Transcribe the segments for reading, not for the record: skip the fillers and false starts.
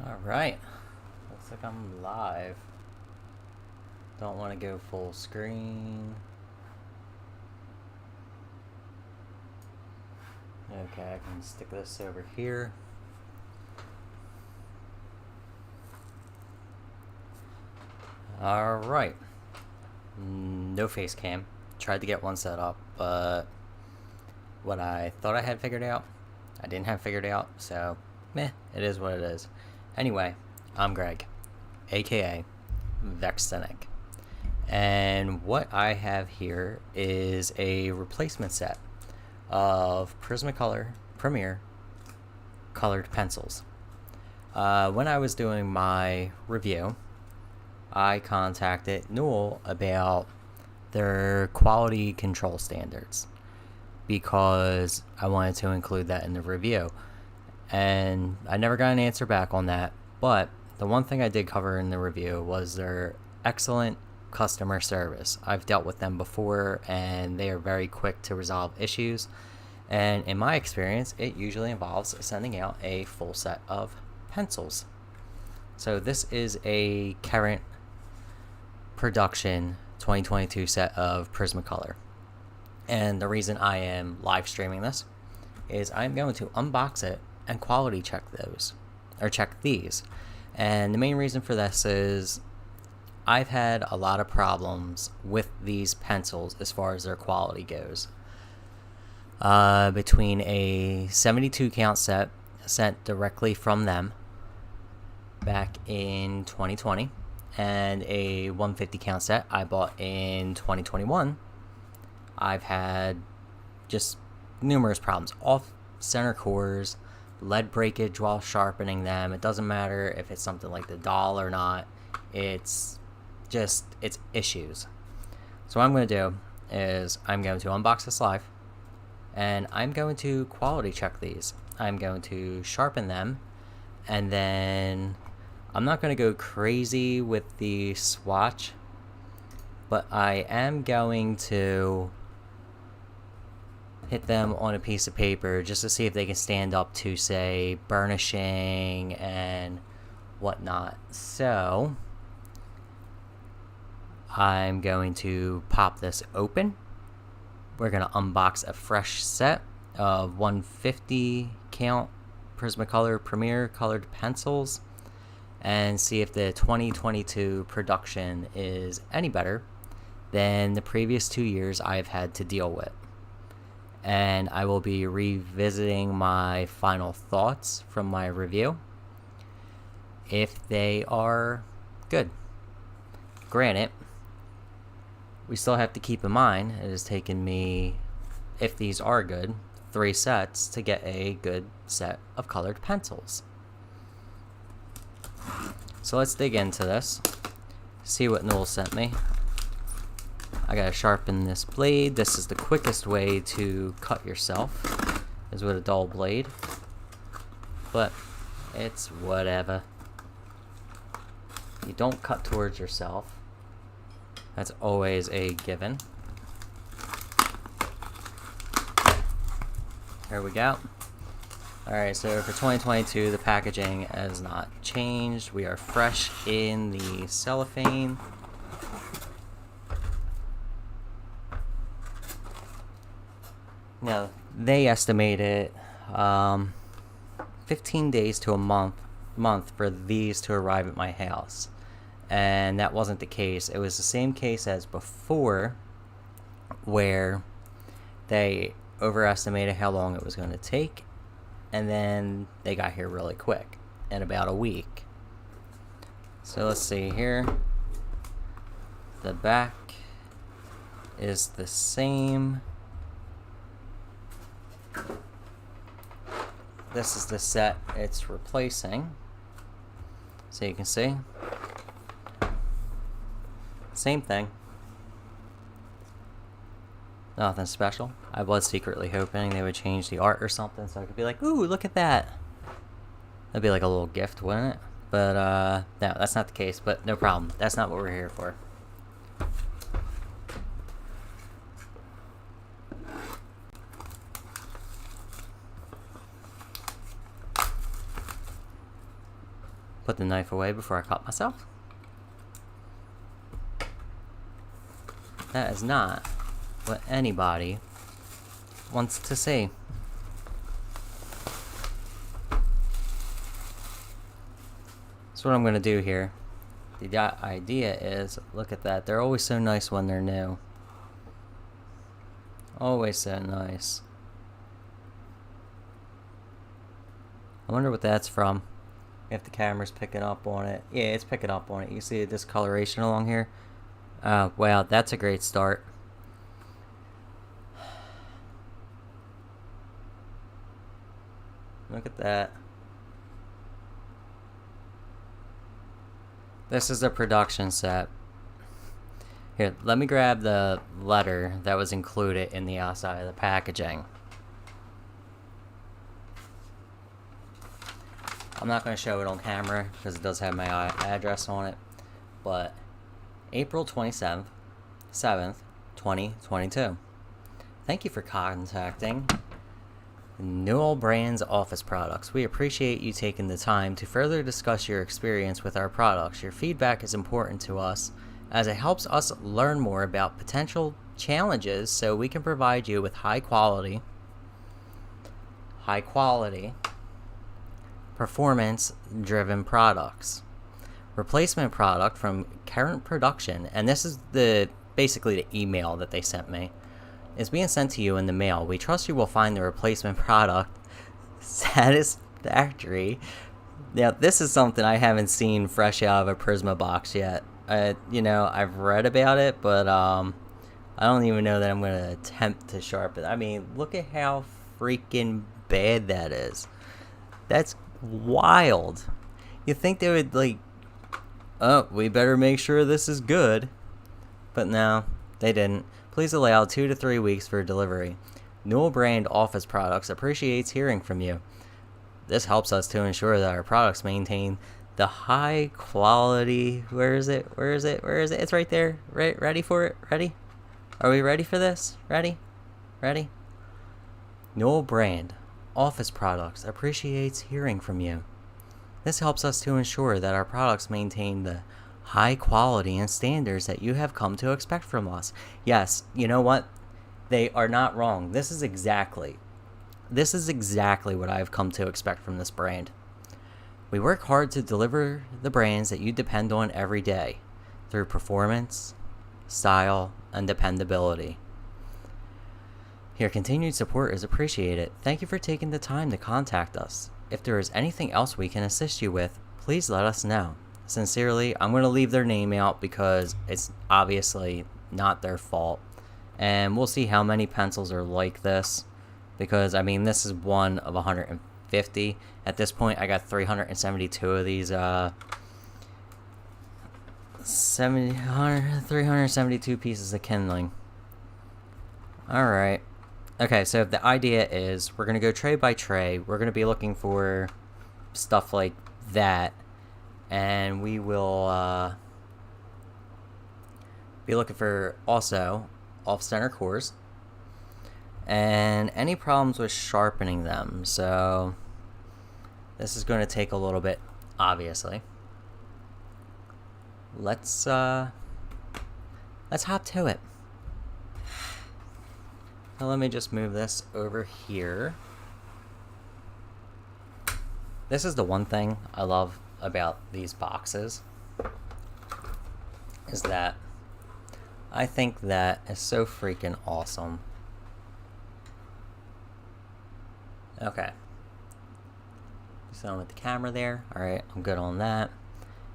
Alright, looks like I'm live. Don't want to go full screen. Okay, I can stick this over here. Alright, no face cam. Tried to get one set up, but what I thought I had figured out, I didn't have figured out, so meh, it is what it is. Anyway, I'm Greg, aka Vexenic, and what I have here is a replacement set of Prismacolor Premier Colored Pencils. When I was doing my review, I contacted Newell about their quality control standards because I wanted to include that in the review. And I never got an answer back on that, but the one thing I did cover in the review was their excellent customer service. I've dealt with them before, and they are very quick to resolve issues. And in my experience, it usually involves sending out a full set of pencils. So this is a current production 2022 set of Prismacolor. And the reason I am live streaming this is I'm going to unbox it and quality check these. And the main reason for this is I've had a lot of problems with these pencils as far as their quality goes. Between a 72 count set sent directly from them back in 2020 and a 150 count set I bought in 2021, I've had just numerous problems. Off center cores, lead breakage while sharpening them. It doesn't matter if it's something like the doll or not. It's issues. So what I'm going to do is I'm going to unbox this live, and I'm going to quality check these. I'm going to sharpen them, and then I'm not going to go crazy with the swatch, but I am going to hit them on a piece of paper just to see if they can stand up to, say, burnishing and whatnot. So I'm going to pop this open. We're going to unbox a fresh set of 150 count Prismacolor Premier Colored Pencils and see if the 2022 production is any better than the previous 2 years I've had to deal with. And I will be revisiting my final thoughts from my review if they are good. Granted, we still have to keep in mind it has taken me, if these are good, 3 sets to get a good set of colored pencils. So let's dig into this, see what Newell sent me. I gotta sharpen this blade. This is the quickest way to cut yourself, is with a dull blade, but it's whatever. You don't cut towards yourself. That's always a given. There we go. Alright, so for 2022, the packaging has not changed. We are fresh in the cellophane. Now, they estimated 15 days to a month for these to arrive at my house. And that wasn't the case. It was the same case as before, where they overestimated how long it was going to take, and then they got here really quick, in about a week. So let's see here. The back is the same. This is the set it's replacing. So you can see. Same thing. Nothing special. I was secretly hoping they would change the art or something so I could be like, ooh, look at that. That'd be like a little gift, wouldn't it? But, no, that's not the case, but no problem. That's not what we're here for. put the knife away before I cut myself. That is not what anybody wants to see. So what I'm going to do here, the idea is, look at that, they're always so nice when they're new. Always so nice. I wonder what that's from. If the camera's picking up on it. Yeah, it's picking up on it. You see the discoloration along here? Wow, that's a great start. Look at that. This is the production set. Here, let me grab the letter that was included in the outside of the packaging. I'm not going to show it on camera because it does have my address on it, but April 27th, 7th, 2022. Thank you for contacting Newell Brands Office Products. We appreciate you taking the time to further discuss your experience with our products. Your feedback is important to us as it helps us learn more about potential challenges so we can provide you with high quality, performance-driven products. Replacement product from current production, and this is basically the email that they sent me, is being sent to you in the mail. We trust you will find the replacement product satisfactory. Now, this is something I haven't seen fresh out of a Prisma box yet. You know, I've read about it, but I don't even know that I'm going to attempt to sharpen it. I mean, look at how freaking bad that is. That's wild. You think they would, like, oh, we better make sure this is good. But no, they didn't. Please allow 2 to 3 weeks for delivery. Newell Brand Office Products appreciates hearing from you. This helps us to ensure that our products maintain the high quality. Where is it? Where is it? Where is it? It's right there. Right, ready for it? Ready? Are we ready for this? Ready? Ready? Newell Brand Office Products appreciates hearing from you. This helps us to ensure that our products maintain the high quality and standards that you have come to expect from us. Yes, you know what? They are not wrong. This is exactly what I've come to expect from this brand. We work hard to deliver the brands that you depend on every day through performance, style, and dependability. Your continued support is appreciated. Thank you for taking the time to contact us. If there is anything else we can assist you with, please let us know. Sincerely, I'm going to leave their name out because it's obviously not their fault. And we'll see how many pencils are like this. Because, I mean, this is one of 150. At this point, I got 372 of these, 372 pieces of kindling. Alright. Okay, so the idea is we're going to go tray by tray. We're going to be looking for stuff like that. And we will be looking for also off-center cores. And any problems with sharpening them. So this is going to take a little bit, obviously. Let's hop to it. So let me just move this over here. This is the one thing I love about these boxes, is that I think that is so freaking awesome. Okay. So with the camera there. Alright, I'm good on that.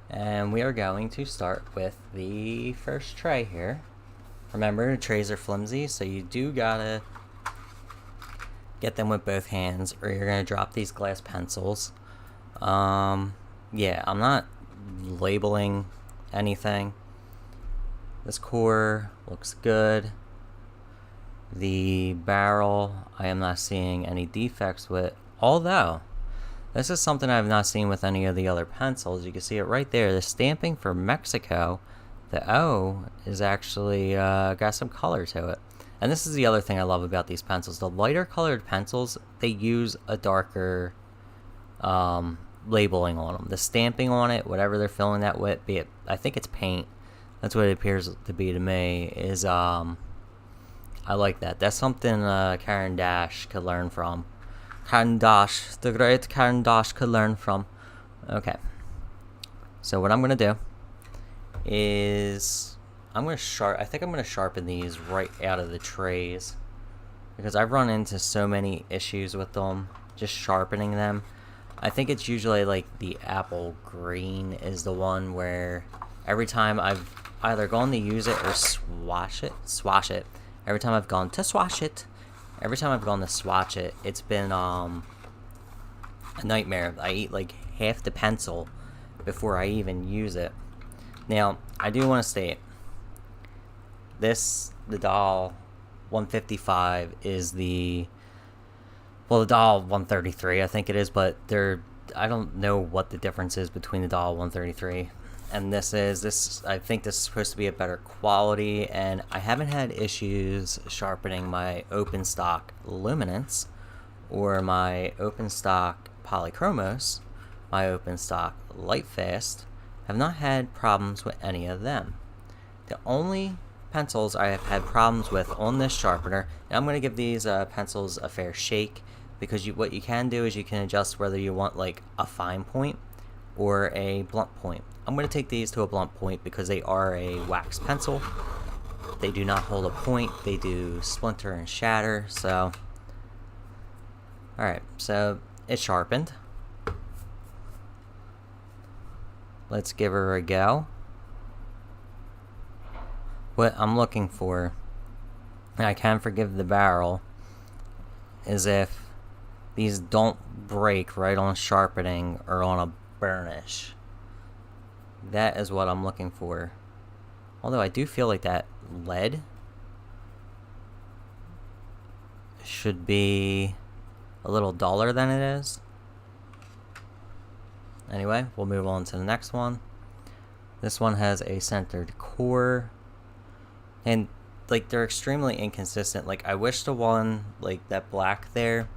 And we are going to start with the first tray here. Remember, the trays are flimsy, so you do gotta get them with both hands, or you're gonna drop these glass pencils. Yeah, I'm not labeling anything. This core looks good. The barrel, I am not seeing any defects with, although this is something I've not seen with any of the other pencils. You can see it right there, the stamping for Mexico. The O is actually got some color to it. And this is the other thing I love about these pencils. The lighter colored pencils, they use a darker labeling on them, the stamping on it, whatever they're filling that with, be it, I think it's paint. That's what it appears to be to me. Is I like that. That's something Karen Dash could learn from. Karen Dash, the great Karen Dash could learn from. Okay. So what I'm gonna do is I think I'm gonna sharpen these right out of the trays, because I've run into so many issues with them just sharpening them. I think it's usually like the apple green is the one where every time I've either gone to use it or swash it. Every time I've gone to swatch it, it's been a nightmare. I eat like half the pencil before I even use it. Now, I do want to state, the Doll 155 is the Doll 133, I think it is, but I don't know what the difference is between the Doll 133 and this. I think this is supposed to be a better quality, and I haven't had issues sharpening my open stock luminance or my open stock polychromos. My open stock Lightfast have not had problems with any of them. The only pencils I have had problems with on this sharpener, and I'm going to give these pencils a fair shake, because what you can do is you can adjust whether you want like a fine point or a blunt point. I'm going to take these to a blunt point because they are a wax pencil. They do not hold a point, they do splinter and shatter. So alright, so it's sharpened. Let's give her a go. What I'm looking for, and I can forgive the barrel, is if these don't break right on sharpening or on a burnish. That is what I'm looking for. Although I do feel like that lead should be a little duller than it is. Anyway, we'll move on to the next one. This one has a centered core, and like they're extremely inconsistent. Like I wish the one like that black there,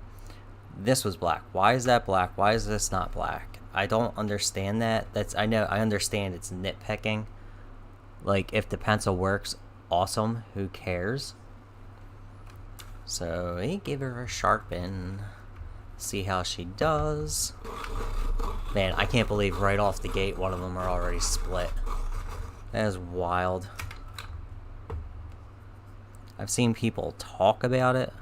this was black. Why is that black? Why is this not black? I don't understand that. I understand it's nitpicking. Like if the pencil works, awesome. Who cares? So he gave her a sharpen. See how she does. Man, I can't believe right off the gate one of them are already split. That is wild. I've seen people talk about it,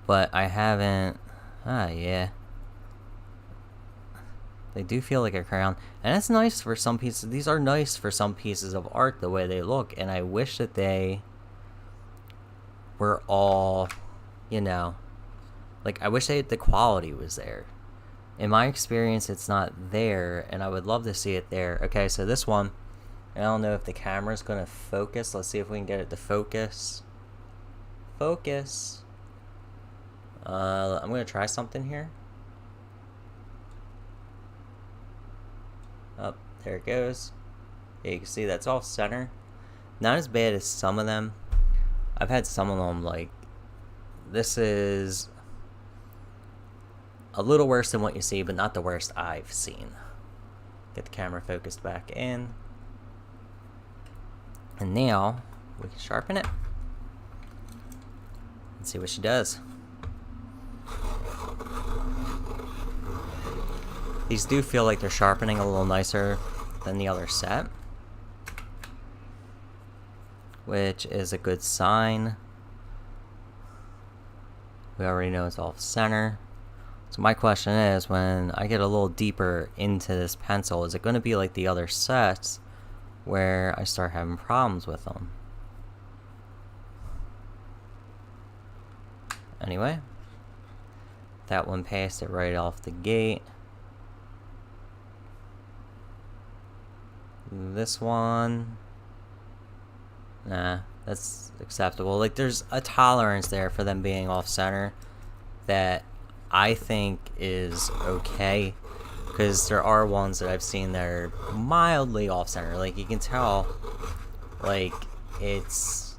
but I haven't. Yeah. They do feel like a crayon, and it's nice for some pieces. These are nice for some pieces of art the way they look, and I wish that they were all, you know, like I wish the quality was there. In my experience, it's not there, and I would love to see it there. Okay, so this one, I don't know if the camera's gonna focus. Let's see if we can get it to focus. Focus. I'm gonna try something here. Oh, there it goes. Yeah, you can see that's off center. Not as bad as some of them. I've had some of them like, this is a little worse than what you see, but not the worst I've seen. Get the camera focused back in. And now we can sharpen it and see what she does. These do feel like they're sharpening a little nicer than the other set, which is a good sign. We already know it's off center. So my question is, when I get a little deeper into this pencil, is it going to be like the other sets where I start having problems with them? Anyway, that one passed it right off the gate. This one, nah, that's acceptable. Like there's a tolerance there for them being off center that I think is okay, because there are ones that I've seen that are mildly off center. Like you can tell, like it's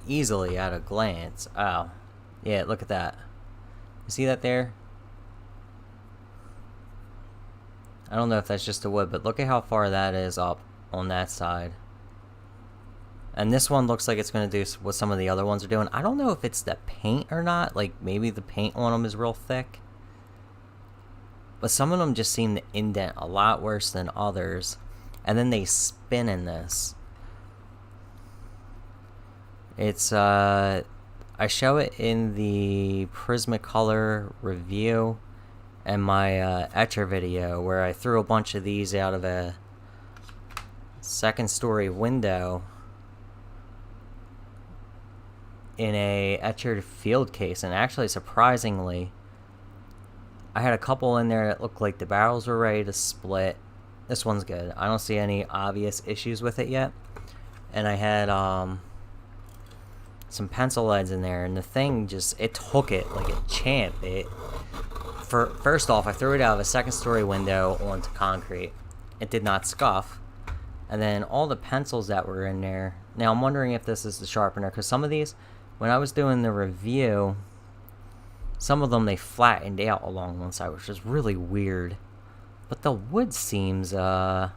easily at a glance. Oh, yeah, look at that. You see that there? I don't know if that's just the wood, but look at how far that is up on that side. And this one looks like it's going to do what some of the other ones are doing. I don't know if it's the paint or not. Like, maybe the paint on them is real thick. But some of them just seem to indent a lot worse than others. And then they spin in this. It's, I show it in the Prismacolor review and my etcher video, where I threw a bunch of these out of a second-story window in a etchered field case. And actually, surprisingly, I had a couple in there that looked like the barrels were ready to split. This one's good. I don't see any obvious issues with it yet. And I had some pencil leads in there, and the thing just, it took it like a champ. First off, I threw it out of a second-story window onto concrete. It did not scuff. And then all the pencils that were in there. Now, I'm wondering if this is the sharpener, because some of these, when I was doing the review, some of them, they flattened out along one side, which is really weird. But the wood seems, the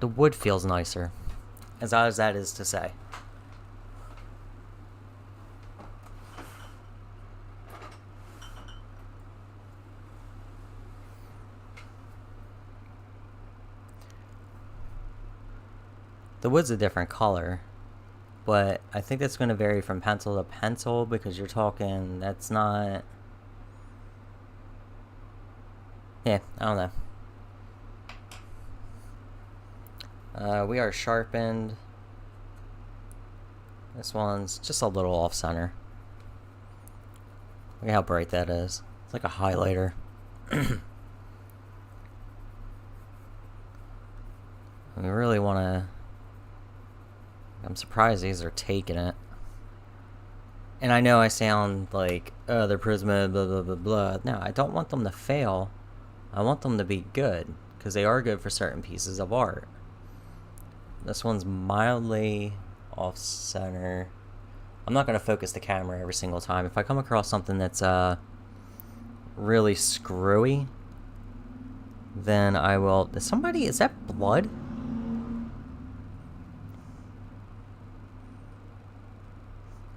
wood feels nicer. As odd as that is to say. The wood's a different color, but I think that's going to vary from pencil to pencil, because you're talking, that's not... Yeah, I don't know. We are sharpened. This one's just a little off center. Look at how bright that is. It's like a highlighter. We really want to... I'm surprised these are taking it. And I know I sound like, oh, they're Prisma, blah, blah, blah, blah. No, I don't want them to fail. I want them to be good, because they are good for certain pieces of art. This one's mildly off-center. I'm not going to focus the camera every single time. If I come across something that's really screwy, then I will... Is that blood?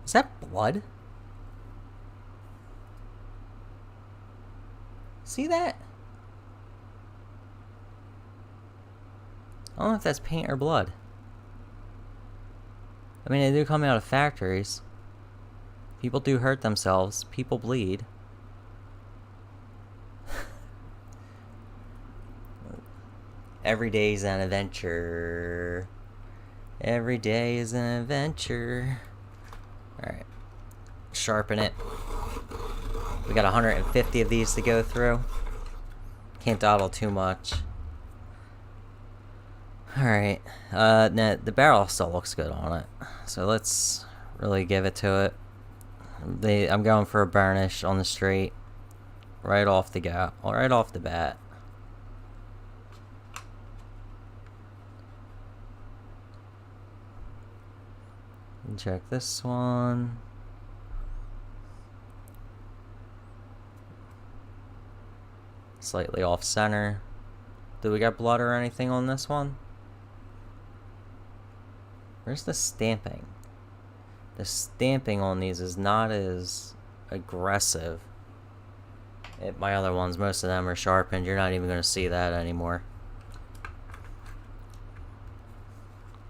Is that blood? See that? I don't know if that's paint or blood. I mean, they do come out of factories. People do hurt themselves. People bleed. Every day is an adventure. Every day is an adventure. Alright. Sharpen it. We got 150 of these to go through. Can't dawdle too much. Alright. Now, the barrel still looks good on it. So let's really give it to it. I'm going for a burnish on the straight. Right off the bat. And check this one. Slightly off center. Do we got blood or anything on this one? Where's the stamping? The stamping on these is not as aggressive. My other ones, most of them are sharpened. You're not even going to see that anymore.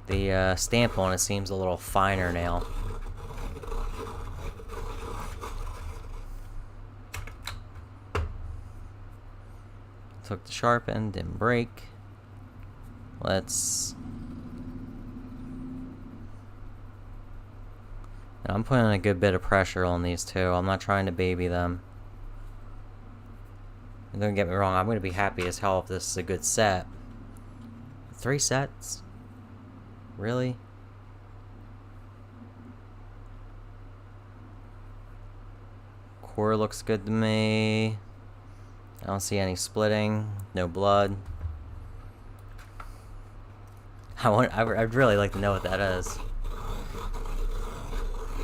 The stamp on it seems a little finer now. Took the sharpen, didn't break. Let's... And I'm putting a good bit of pressure on these two. I'm not trying to baby them. And don't get me wrong, I'm going to be happy as hell if this is a good set. 3 sets? Really? Core looks good to me. I don't see any splitting. No blood. I'd really like to know what that is.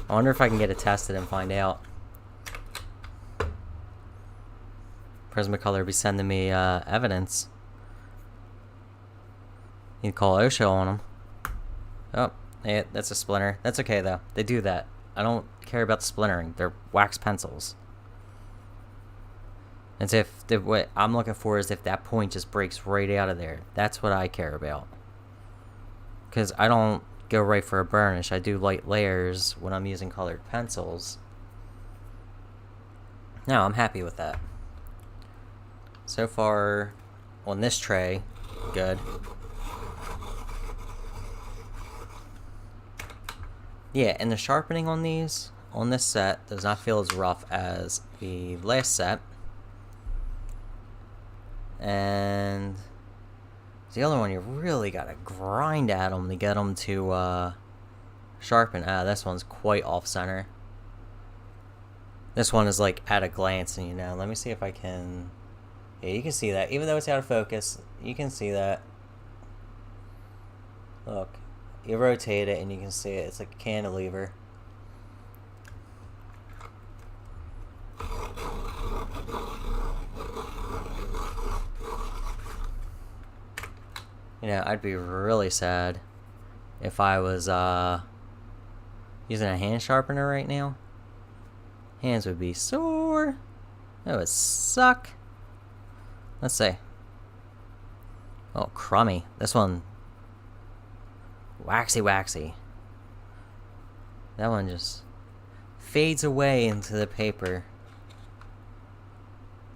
I wonder if I can get it tested and find out. Prismacolor be sending me evidence. You call OSHA on them. Oh, yeah, that's a splinter. That's okay though. They do that. I don't care about the splintering. They're wax pencils. As if what I'm looking for is if that point just breaks right out of there. That's what I care about. Because I don't go right for a burnish. I do light layers when I'm using colored pencils. No, I'm happy with that. So far, on this tray, good. Yeah, and the sharpening on these, on this set, does not feel as rough as the last set. And the other one, you really gotta grind at them to get them to sharpen. This one's quite off-center. This one is like at a glance, and you know, let me see if I can... Yeah, you can see that. Even though it's out of focus, you can see that. Look. You rotate it and you can see it. It's like a cantilever. You know, I'd be really sad if I was using a hand sharpener right now. Hands would be sore. It would suck. Let's see. Oh, crummy. This one, waxy waxy. That one just fades away into the paper.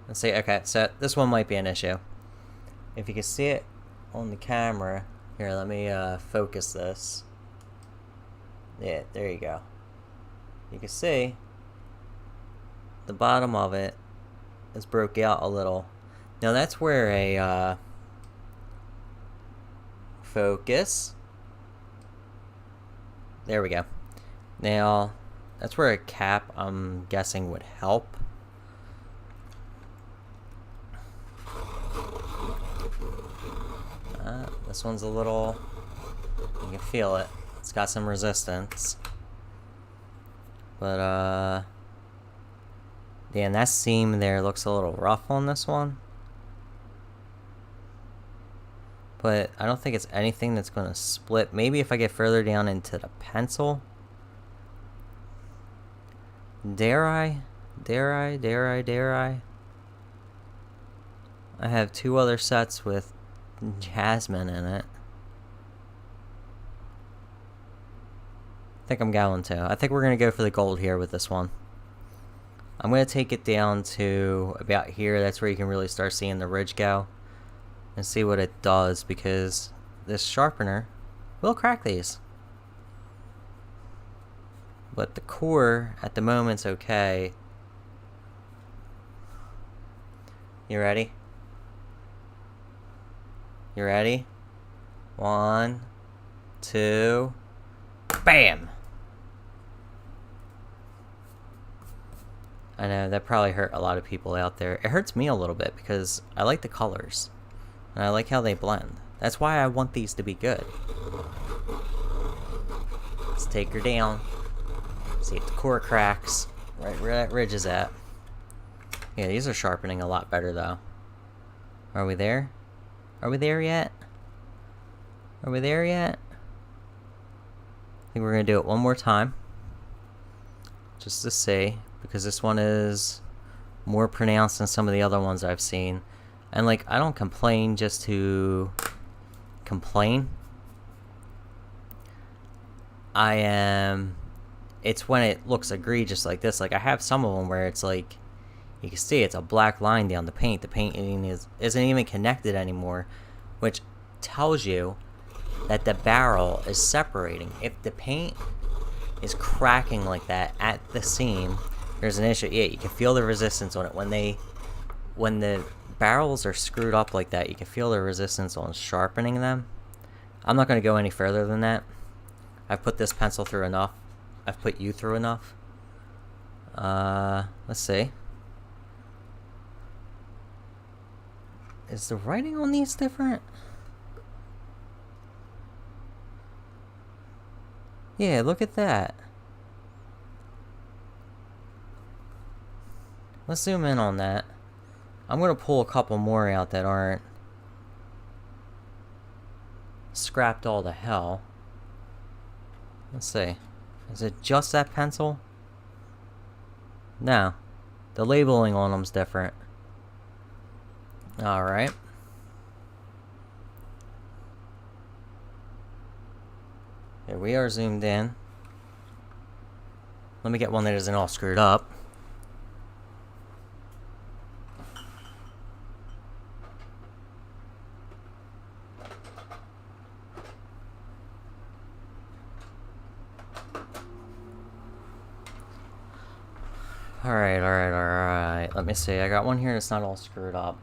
Let's see. Okay, so this one might be an issue. If you can see it on the camera. Here, let me focus this. Yeah, there you go. You can see the bottom of it is broke out a little. Now that's where a focus. There we go. Now that's where a cap, I'm guessing, would help. This one's a little, you can feel it. It's got some resistance. But yeah, and that seam there looks a little rough on this one. But I don't think it's anything that's going to split. Maybe if I get further down into the pencil. Dare I? Dare I? Dare I? Dare I? I have two other sets with jasmine in it. I think I'm going to. I think we're going to go for the gold here with this one. I'm going to take it down to about here. That's where you can really start seeing the ridge go. And see what it does, because this sharpener will crack these. But the core at the moment's okay. You ready? You ready? 1, 2, bam! I know, that probably hurt a lot of people out there. It hurts me a little bit because I like the colors. And I like how they blend. That's why I want these to be good. Let's take her down. See if the core cracks. Right where that ridge is at. Yeah, these are sharpening a lot better though. Are we there? Are we there yet? Are we there yet? I think we're going to do it one more time. Just to see. Because this one is more pronounced than some of the other ones I've seen. And like, I don't complain just to complain. It's when it looks egregious like this. Like, I have some of them where it's like, you can see it's a black line down the paint. The paint isn't even connected anymore, which tells you that the barrel is separating. If the paint is cracking like that at the seam, there's an issue. Yeah, you can feel the resistance on it. When the barrels are screwed up like that, you can feel the resistance on sharpening them. I'm not going to go any further than that. I've put this pencil through enough. I've put you through enough. Let's see. Is the writing on these different? Yeah, look at that. Let's zoom in on that. I'm going to pull a couple more out that aren't scrapped all to hell. Let's see. Is it just that pencil? No. The labeling on them's different. Alright. Here we are zoomed in. Let me get one that isn't all screwed up. Alright. Let me see. I got one here that's not all screwed up.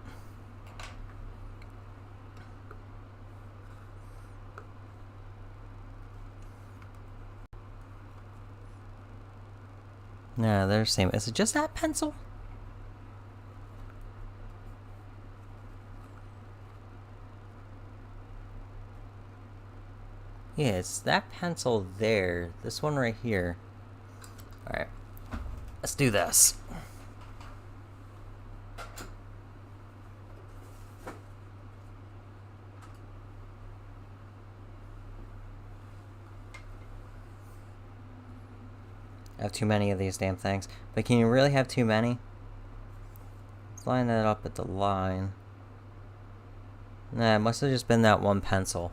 Yeah, they're the same. Is it just that pencil? Yeah, it's that pencil there. This one right here. Alright. Let's do this. I have too many of these damn things. But can you really have too many? Let's line that up at the line. Nah, it must have just been that one pencil.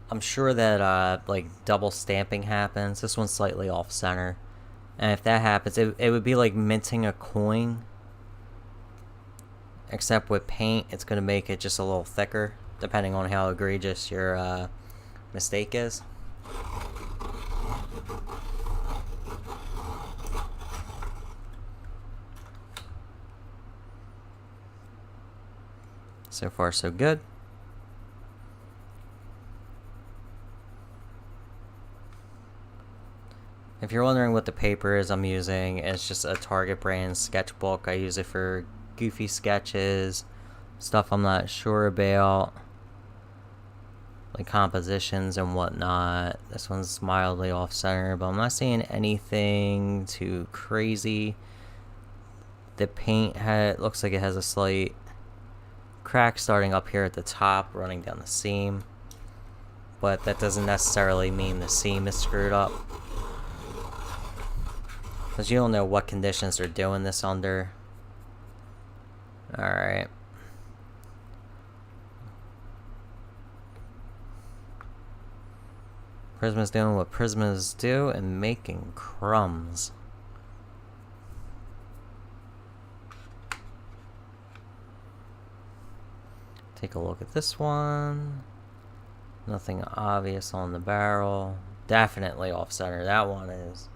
I'm sure that like double stamping happens. This one's slightly off center. And if that happens, it would be like minting a coin. Except with paint, it's going to make it just a little thicker, depending on how egregious your mistake is. So far, so good. If you're wondering what the paper is I'm using, it's just a Target brand sketchbook. I use it for goofy sketches, stuff I'm not sure about, like compositions and whatnot. This one's mildly off center, but I'm not seeing anything too crazy. The paint looks like it has a slight crack starting up here at the top, running down the seam, but that doesn't necessarily mean the seam is screwed up, because you don't know what conditions they're doing this under. Alright. Prisma's doing what Prismas do and making crumbs. Take a look at this one. Nothing obvious on the barrel. Definitely off center. That one is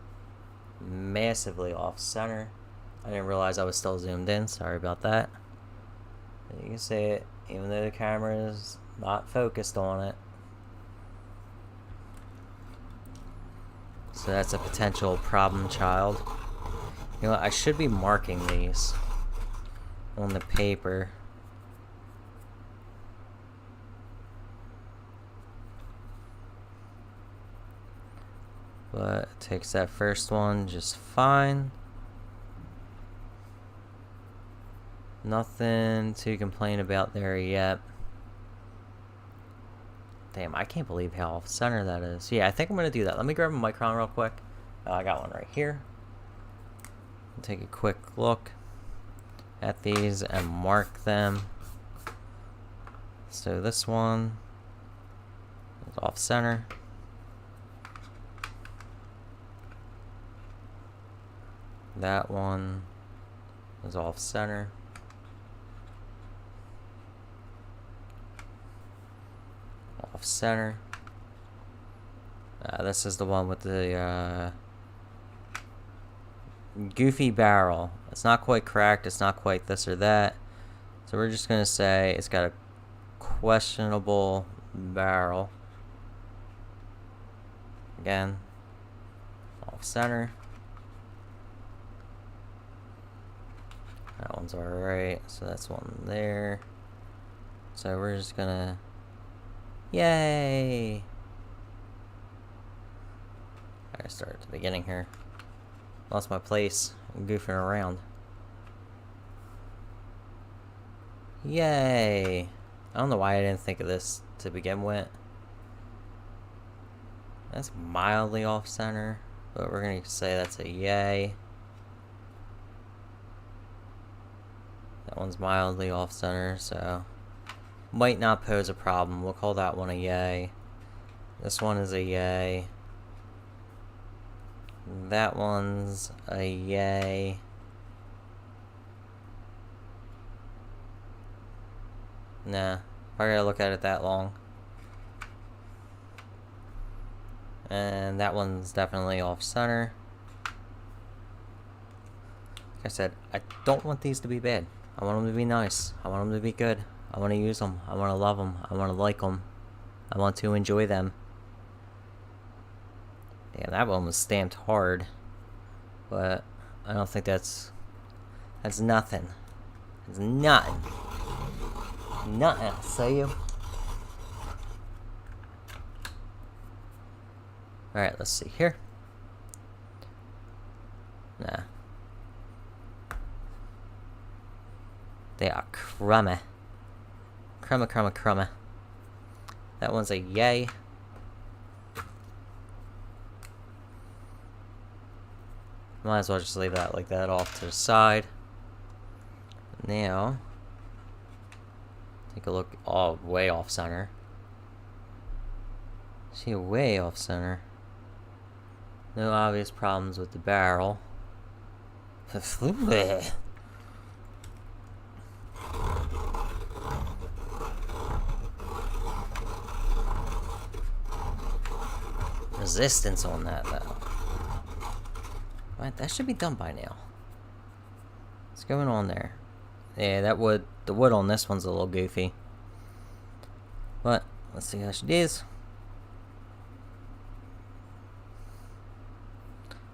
massively off center. I didn't realize I was still zoomed in. Sorry about that. You can see it, even though the camera is not focused on it. So that's a potential problem child. You know what? I should be marking these on the paper. But it takes that first one just fine. Nothing to complain about there yet. Damn, I can't believe how off center that is. Yeah, I think I'm going to do that. Let me grab a micron real quick. I got one right here. Take a quick look at these and mark them. So this one is off center. That one is off center. Off center. This is the one with the goofy barrel. It's not quite cracked. It's not quite this or that. So we're just going to say it's got a questionable barrel. Again, off center. That one's alright, so that's one there. So we're just gonna... Yay! I gotta start at the beginning here. Lost my place. I'm goofing around. Yay! I don't know why I didn't think of this to begin with. That's mildly off-center, but we're going to say that's a yay. That one's mildly off-center, so might not pose a problem. We'll call that one a yay. This one is a yay. That one's a yay. Nah, probably gotta look at it that long. And that one's definitely off-center. Like I said, I don't want these to be bad. I want them to be nice. I want them to be good. I want to use them. I want to love them. I want to like them. I want to enjoy them. Yeah, that one was stamped hard. But I don't think that's nothing. It's nothing. Nothing, I say you. Alright, let's see here. Nah. They are crummy. Crummy. That one's a yay. Might as well just leave that like that off to the side. Now, take a look. Oh, way off center. See, way off center. No obvious problems with the barrel. Resistance on that though. What? That should be done by now. What's going on there? Yeah, the wood on this one's a little goofy. But let's see how she does.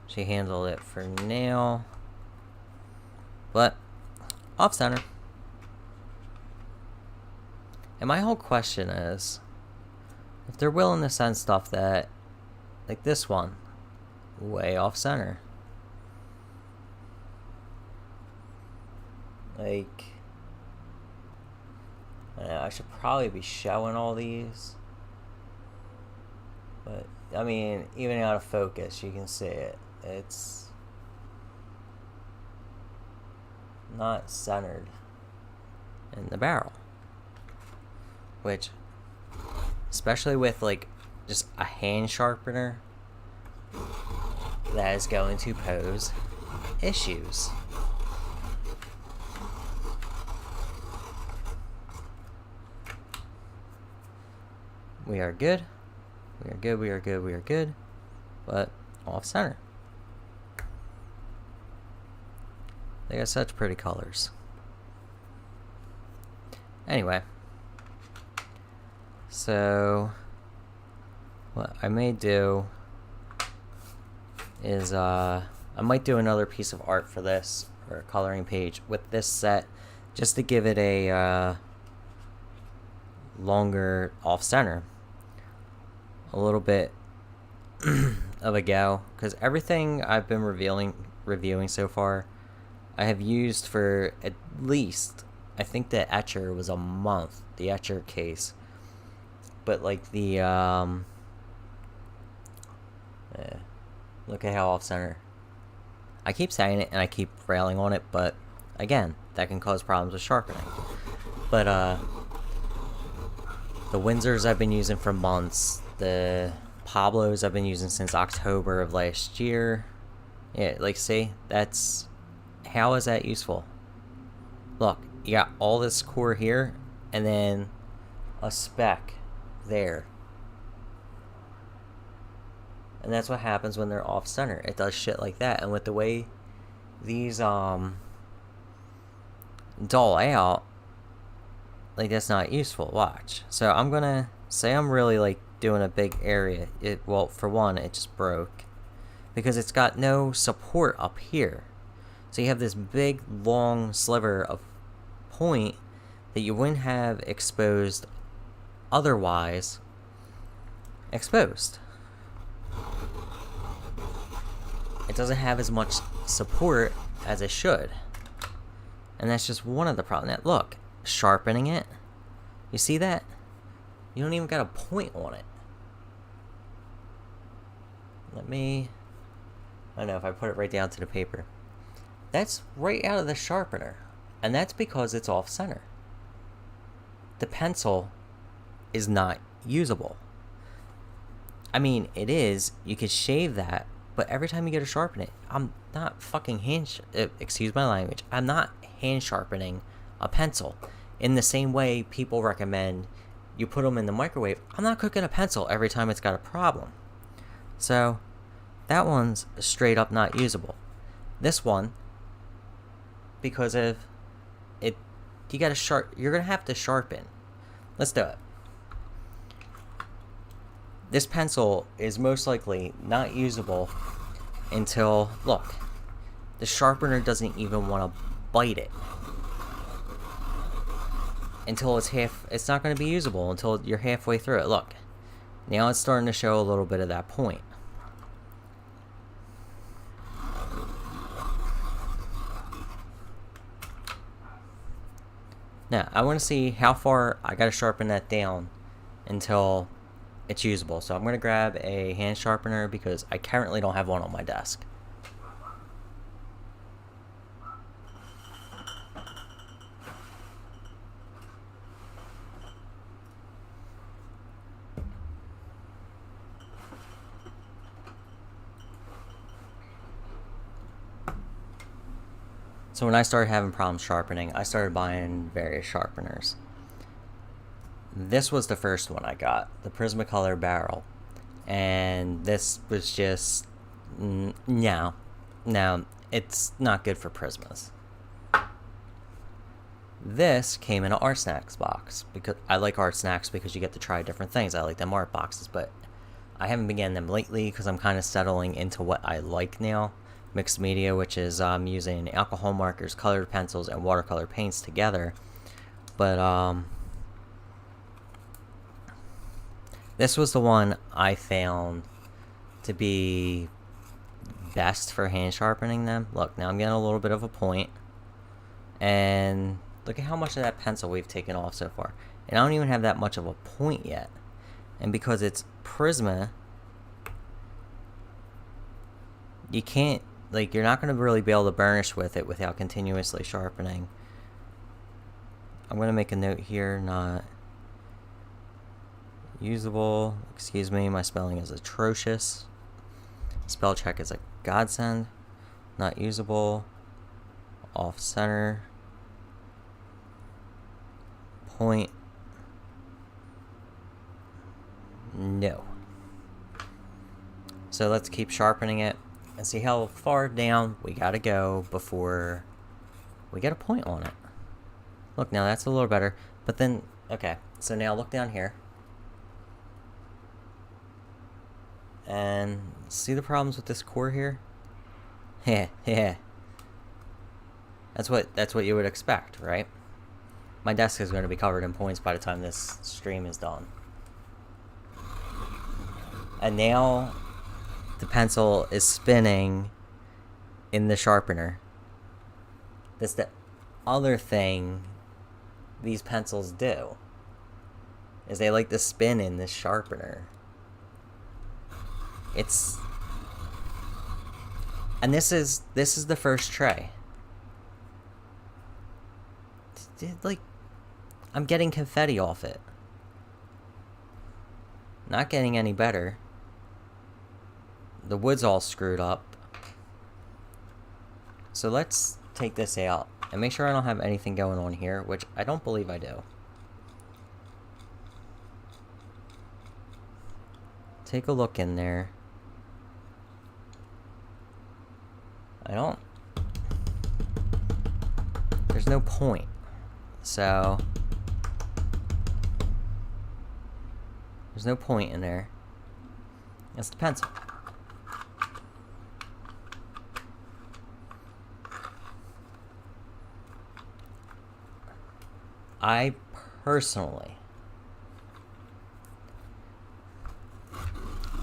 She handled it for now. But off center. And my whole question is, if they're willing to send stuff that, like this one, way off center. Like, I should probably be showing all these. But, I mean, even out of focus, you can see it. It's not centered in the barrel. Which, especially with, like, just a hand sharpener, that is going to pose issues. We are good. We are good, we are good, we are good. But off center. They got such pretty colors. Anyway. So what I may do is I might do another piece of art for this, or a coloring page with this set, just to give it a longer off center, a little bit of a go, because everything I've been reviewing so far, I have used for at least, I think the etcher was a month, the etcher case, but like the look at how off center. I keep saying it and I keep railing on it, but again, that can cause problems with sharpening. But the Windsors I've been using for months, the Pablos I've been using since October of last year. Yeah, like, see, that's, how is that useful? Look, you got all this core here, and then a speck there. And that's what happens when they're off center. It does shit like that. And with the way these dull out, like, that's not useful. Watch. So I'm gonna say I'm really like doing a big area. Well, for one, it just broke because it's got no support up here. So you have this big long sliver of point that you wouldn't have exposed otherwise exposed. It doesn't have as much support as it should. And that's just one of the problems. Look, sharpening it. You see that? You don't even got a point on it. I don't know if I put it right down to the paper. That's right out of the sharpener. And that's because it's off center. The pencil is not usable. I mean, it is. You could shave that, but every time you go to sharpen it, I'm not fucking excuse my language. I'm not hand sharpening a pencil. In the same way people recommend you put them in the microwave, I'm not cooking a pencil every time it's got a problem. So, that one's straight up not usable. This one, because of it, you're gonna have to sharpen. Let's do it. This pencil is most likely not usable until, look, the sharpener doesn't even want to bite it. Until it's not going to be usable until you're halfway through it. Look, now it's starting to show a little bit of that point. Now, I want to see how far I got to sharpen that down until it's usable. So I'm going to grab a hand sharpener because I currently don't have one on my desk. So when I started having problems sharpening, I started buying various sharpeners. This was the first one I got, the Prismacolor barrel. And this was just, no, it's not good for Prismas. This came in an Art Snacks box, because I like Art Snacks because you get to try different things. I like them art boxes, but I haven't been getting them lately because I'm kind of settling into what I like now. Mixed media, which is using alcohol markers, colored pencils, and watercolor paints together. But this was the one I found to be best for hand sharpening them. Look, now I'm getting a little bit of a point. And look at how much of that pencil we've taken off so far. And I don't even have that much of a point yet. And because it's Prisma, you can't, like, you're not going to really be able to burnish with it without continuously sharpening. I'm going to make a note here, not usable. Excuse me, my spelling is atrocious. Spell check is a godsend. Not usable. Off center. Point. No. So let's keep sharpening it and see how far down we gotta go before we get a point on it. Look, now that's a little better. But then, okay, so now look down here. And see the problems with this core here? Yeah. That's what you would expect, right? My desk is going to be covered in points by the time this stream is done. And now the pencil is spinning in the sharpener. That's the other thing these pencils do, is they like to spin in this sharpener. And this is the first tray. Like, I'm getting confetti off it. Not getting any better. The wood's all screwed up. So let's take this out and make sure I don't have anything going on here, which I don't believe I do. Take a look in there. There's no point. So there's no point in there. That's the pencil. I personally,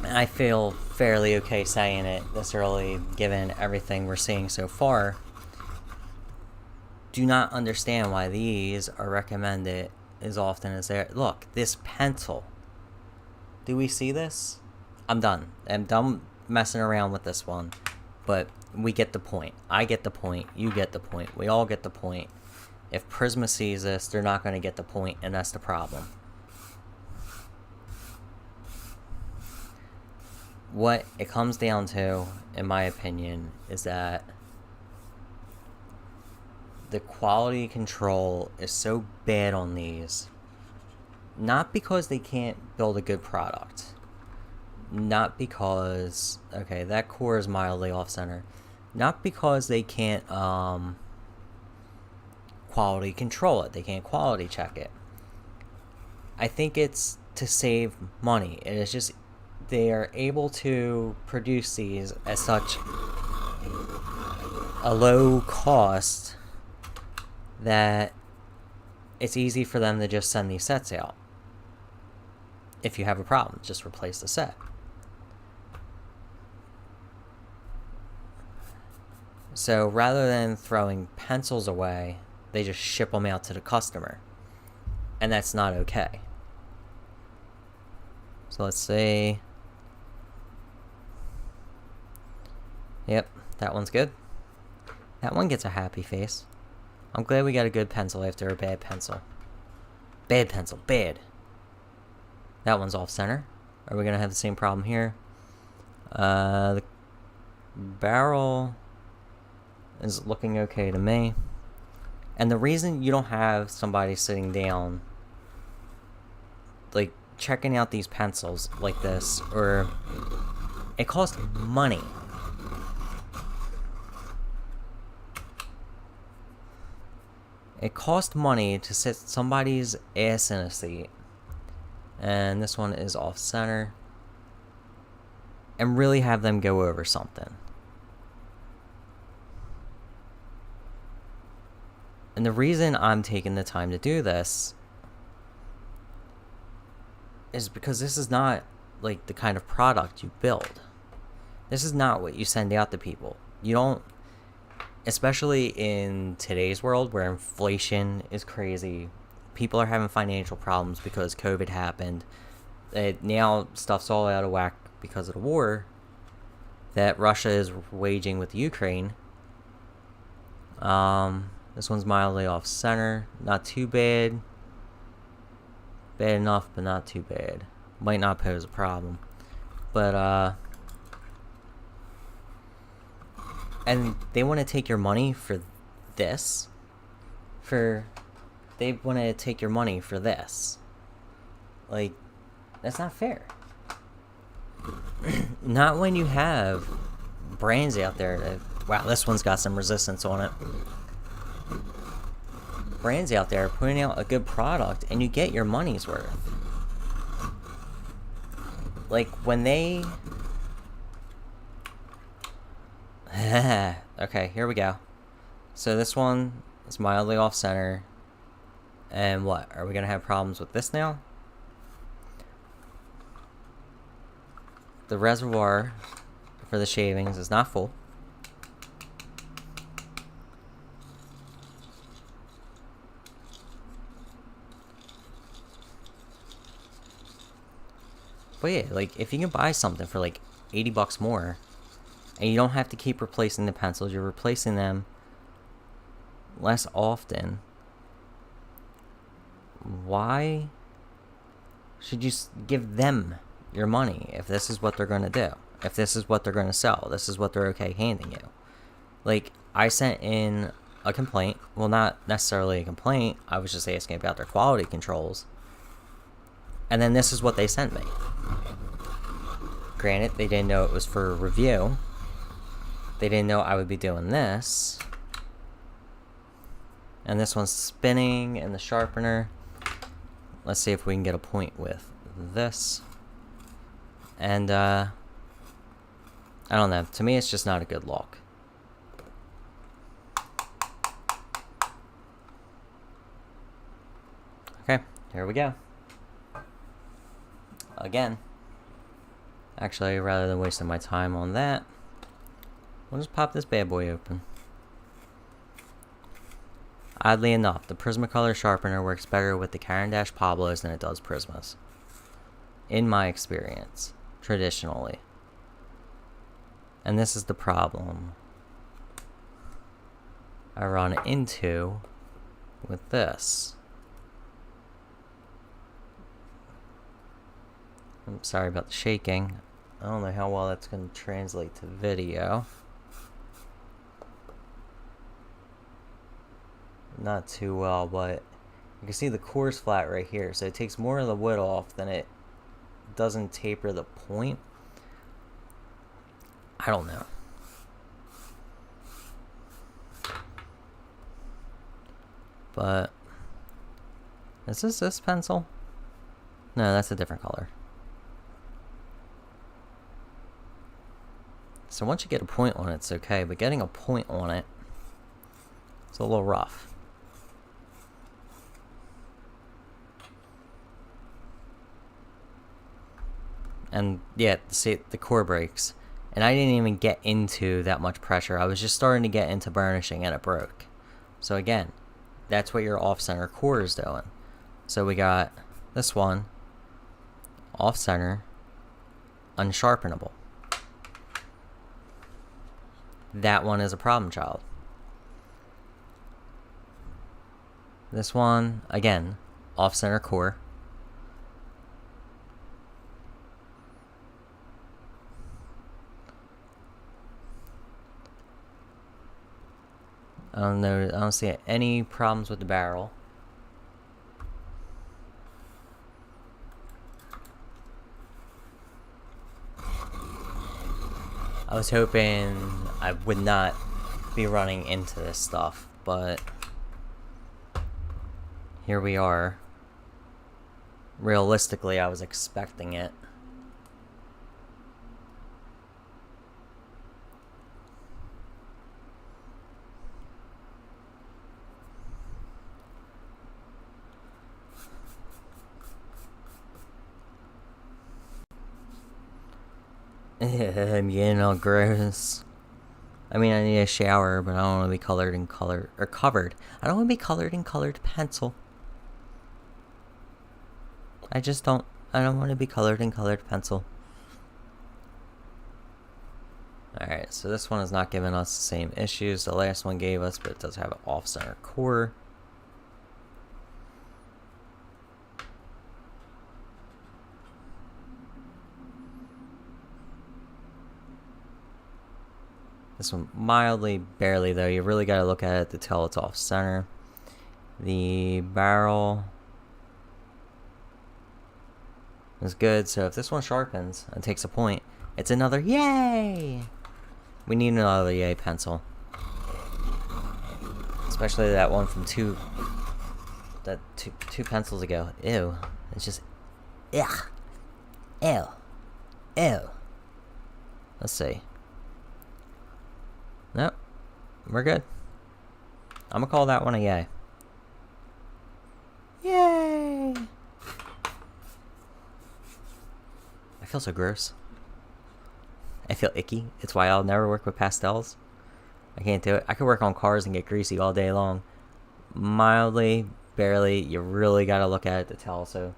I feel fairly okay saying it this early, given everything we're seeing so far. do not understand why these are recommended as often as they're. Look, this pencil. Do we see this? I'm done. I'm done messing around with this one. But we get the point. I get the point. You get the point. We all get the point. If Prisma sees this, they're not going to get the point, and that's the problem. What it comes down to, in my opinion, is that the quality control is so bad on these. Not because they can't build a good product. Not because, okay, that core is mildly off-center. Not because they can't quality control it. They can't quality check it. I think it's to save money. It is just they are able to produce these at such a low cost that it's easy for them to just send these sets out. If you have a problem, just replace the set. So rather than throwing pencils away, they just ship them out to the customer. And that's not okay. So let's see. Yep, that one's good. That one gets a happy face. I'm glad we got a good pencil after a bad pencil. Bad pencil, bad. That one's off center. Are we going to have the same problem here? The barrel is looking okay to me. And the reason you don't have somebody sitting down, like, checking out these pencils like this, or it costs money. It costs money to sit somebody's ass in a seat. And this one is off center. And really have them go over something. And the reason I'm taking the time to do this is because this is not like the kind of product you build. This is not what you send out to people. You don't, especially in today's world where inflation is crazy. People are having financial problems because COVID happened. Now stuff's all out of whack because of the war that Russia is waging with Ukraine. This one's mildly off center. Not too bad. Bad enough, but not too bad. Might not pose a problem. But, and they want to take your money for this. They want to take your money for this. Like, that's not fair. Not when you have brands out there that, wow, this one's got some resistance on it. Brands out there putting out a good product and you get your money's worth. Like when they okay, here we go. So this one is mildly off center. And what? Are we gonna have problems with this now? The reservoir for the shavings is not full. But yeah, like, if you can buy something for like 80 bucks more, and you don't have to keep replacing the pencils, you're replacing them less often, why should you give them your money if this is what they're going to do? If this is what they're going to sell, this is what they're okay handing you. Like, I sent in a complaint. Well, not necessarily a complaint. I was just asking about their quality controls. And then this is what they sent me. Granted, they didn't know it was for review. They didn't know I would be doing this. And this one's spinning in the sharpener. Let's see if we can get a point with this. And, I don't know. To me, it's just not a good look. Okay, here we go. Again. Actually, rather than wasting my time on that, we'll just pop this bad boy open. Oddly enough, the Prismacolor Sharpener works better with the Caran d'Ache Pablos than it does Prismas. In my experience, traditionally. And this is the problem I run into with this. I'm sorry about the shaking. I don't know how well that's going to translate to video. Not too well, but you can see the core's flat right here, so it takes more of the wood off than it doesn't taper the point. I don't know. But is this pencil? No, that's a different color. So once you get a point on it, it's okay, but getting a point on it, it's a little rough. And yeah, see, the core breaks. And I didn't even get into that much pressure. I was just starting to get into burnishing and it broke. So again, that's what your off-center core is doing. So we got this one, off-center, unsharpenable. That one is a problem child. This one, again, off-center core. I don't see any problems with the barrel. I was hoping I would not be running into this stuff, but here we are. Realistically, I was expecting it. I'm getting all gross. I mean, I need a shower, but I don't want to be covered in I don't want to be colored in colored pencil. I don't want to be colored in colored pencil. Alright, so this one is not giving us the same issues the last one gave us, but it does have an off-center core. This one mildly, barely though. You really got to look at it to tell it's off center. The barrel is good. So if this one sharpens and takes a point, it's another yay. We need another yay pencil, especially that one from two pencils ago. Ew, it's just ugh, ew, ew. Let's see. Nope, we're good. I'm gonna call that one a yay. Yay! I feel so gross. I feel icky. It's why I'll never work with pastels. I can't do it. I could work on cars and get greasy all day long. Mildly, barely, you really gotta look at it to tell. So,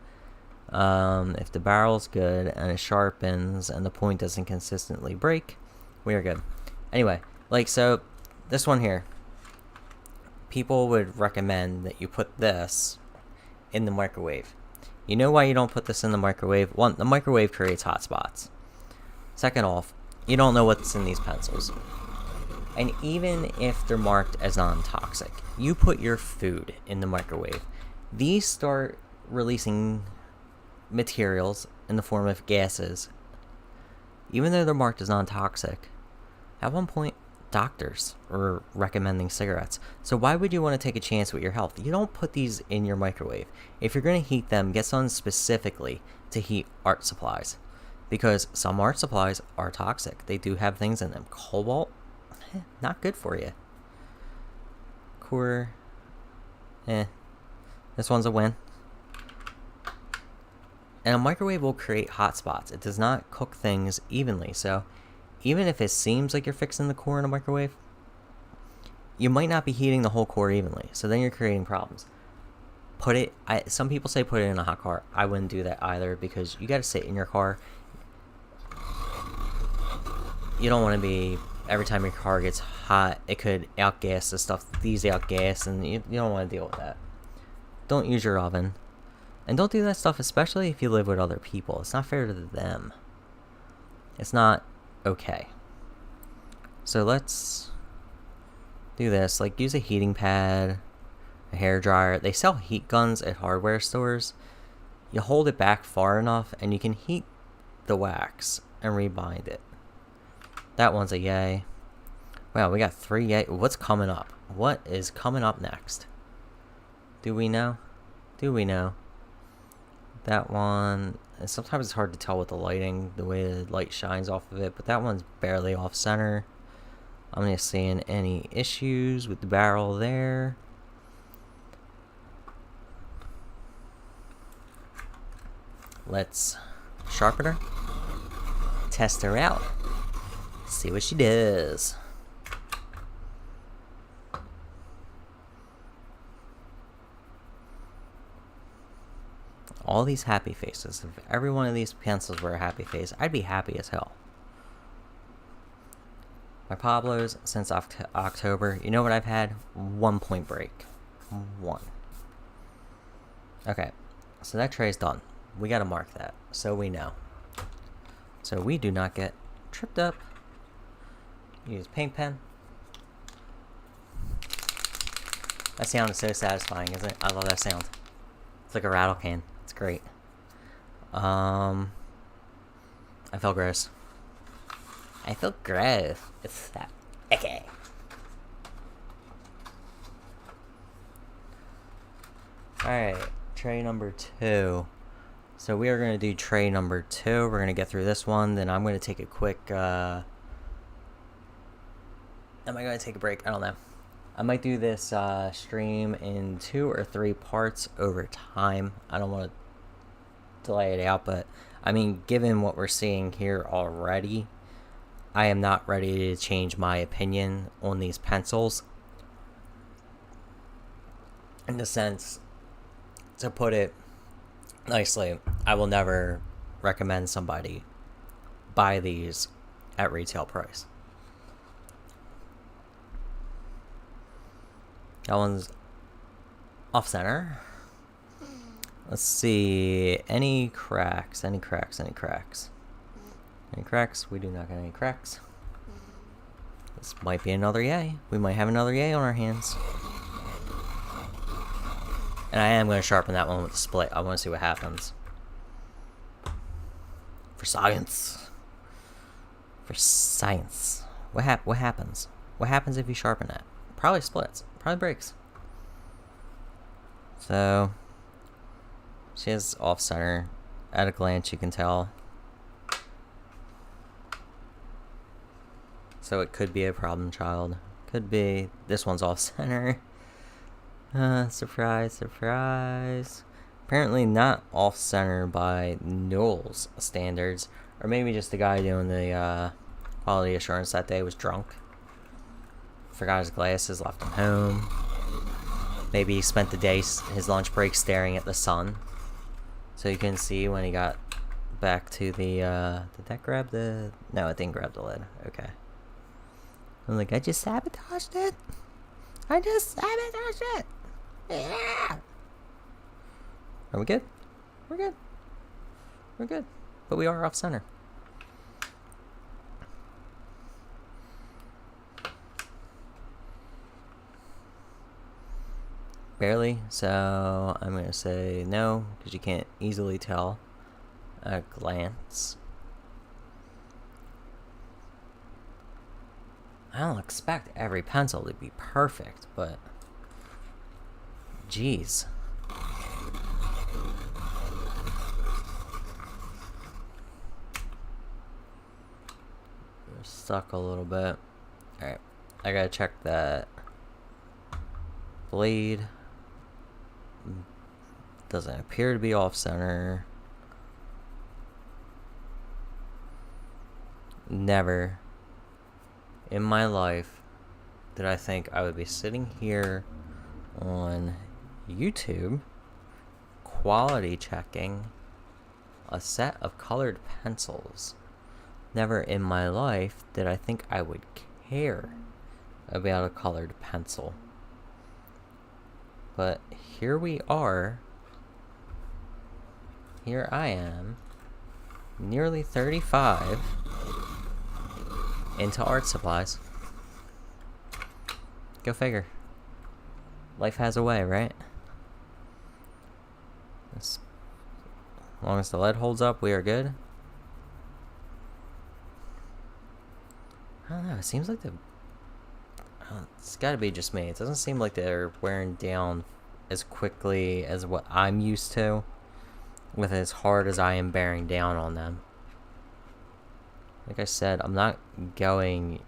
if the barrel's good and it sharpens and the point doesn't consistently break, we are good. Anyway. Like, so, this one here, people would recommend that you put this in the microwave. You know why you don't put this in the microwave? One, the microwave creates hot spots. Second off, you don't know what's in these pencils. And even if they're marked as non-toxic, you put your food in the microwave. These start releasing materials in the form of gases. Even though they're marked as non-toxic, at one point, doctors are recommending cigarettes. So why would you want to take a chance with your health? You don't put these in your microwave. If you're going to heat them, get some specifically to heat art supplies, because some art supplies are toxic. They do have things in them. Cobalt, not good for you. Core, this one's a win. And a microwave will create hot spots. It does not cook things evenly. So even if it seems like you're fixing the core in a microwave, you might not be heating the whole core evenly, so then you're creating problems. Some people say put it in a hot car. I wouldn't do that either, because you got to sit in your car. You don't want to be, every time your car gets hot, it could outgas the stuff. These outgas, and you don't want to deal with that. Don't use your oven. And don't do that stuff, especially if you live with other people. It's not fair to them. It's not okay. So let's do this. Like, use a heating pad, a hair dryer. They sell heat guns at hardware stores. You hold it back far enough, and you can heat the wax and rebind it. That one's a yay. Wow, we got 3 yay. What's coming up? What is coming up next? Do we know? Do we know? That one, and sometimes it's hard to tell with the lighting, the way the light shines off of it, but that one's barely off center. I'm not seeing any issues with the barrel there. Let's sharpen her, test her out, see what she does. All these happy faces. If every one of these pencils were a happy face, I'd be happy as hell. My Pablos since October. You know what I've had? 1 point break. 1. Okay, so that tray's done. We gotta mark that, so we know. So we do not get tripped up. Use paint pen. That sound is so satisfying, isn't it? I love that sound. It's like a rattle can. It's great. I feel gross. I feel gross. It's that. Okay. Alright, tray number 2. So we are going to do tray number 2. We're going to get through this one. Then I'm going to take a quick... Am I going to take a break? I don't know. I might do this stream in 2 or 3 parts over time. I don't want to delay it out, but I mean, given what we're seeing here already, I am not ready to change my opinion on these pencils. In the sense, to put it nicely, I will never recommend somebody buy these at retail price. That one's off center. Let's see. Any cracks? Any cracks? Any cracks? Any cracks? We do not get any cracks. This might be another yay. We might have another yay on our hands. And I am going to sharpen that one with the split. I want to see what happens. For science. For science. What happens? What happens if you sharpen it? Probably splits. Probably breaks. So, she is off center. At a glance, you can tell. So it could be a problem child. Could be. This one's off center. Surprise, surprise. Apparently not off center by Newell's standards. Or maybe just the guy doing the quality assurance that day was drunk. Forgot his glasses, left him home. Maybe he spent the day, his lunch break, staring at the sun. So you can see when he got back to the, did that grab the, no, it didn't grab the lid. Okay. I'm like, I just sabotaged it. I just sabotaged it. Yeah. Are we good? We're good. We're good. But we are off center. Barely, so I'm going to say no, because you can't easily tell at a glance. I don't expect every pencil to be perfect, but geez. We're stuck a little bit. Alright, I gotta check that blade. Doesn't appear to be off center. Never in my life did I think I would be sitting here on YouTube quality checking a set of colored pencils. Never in my life did I think I would care about a colored pencil. But here we are. Here I am, nearly 35, into art supplies. Go figure. Life has a way, right? As long as the lead holds up, we are good. I don't know, it seems like it's gotta be just me. It doesn't seem like they're wearing down as quickly as what I'm used to, with as hard as I am bearing down on them. Like I said, I'm going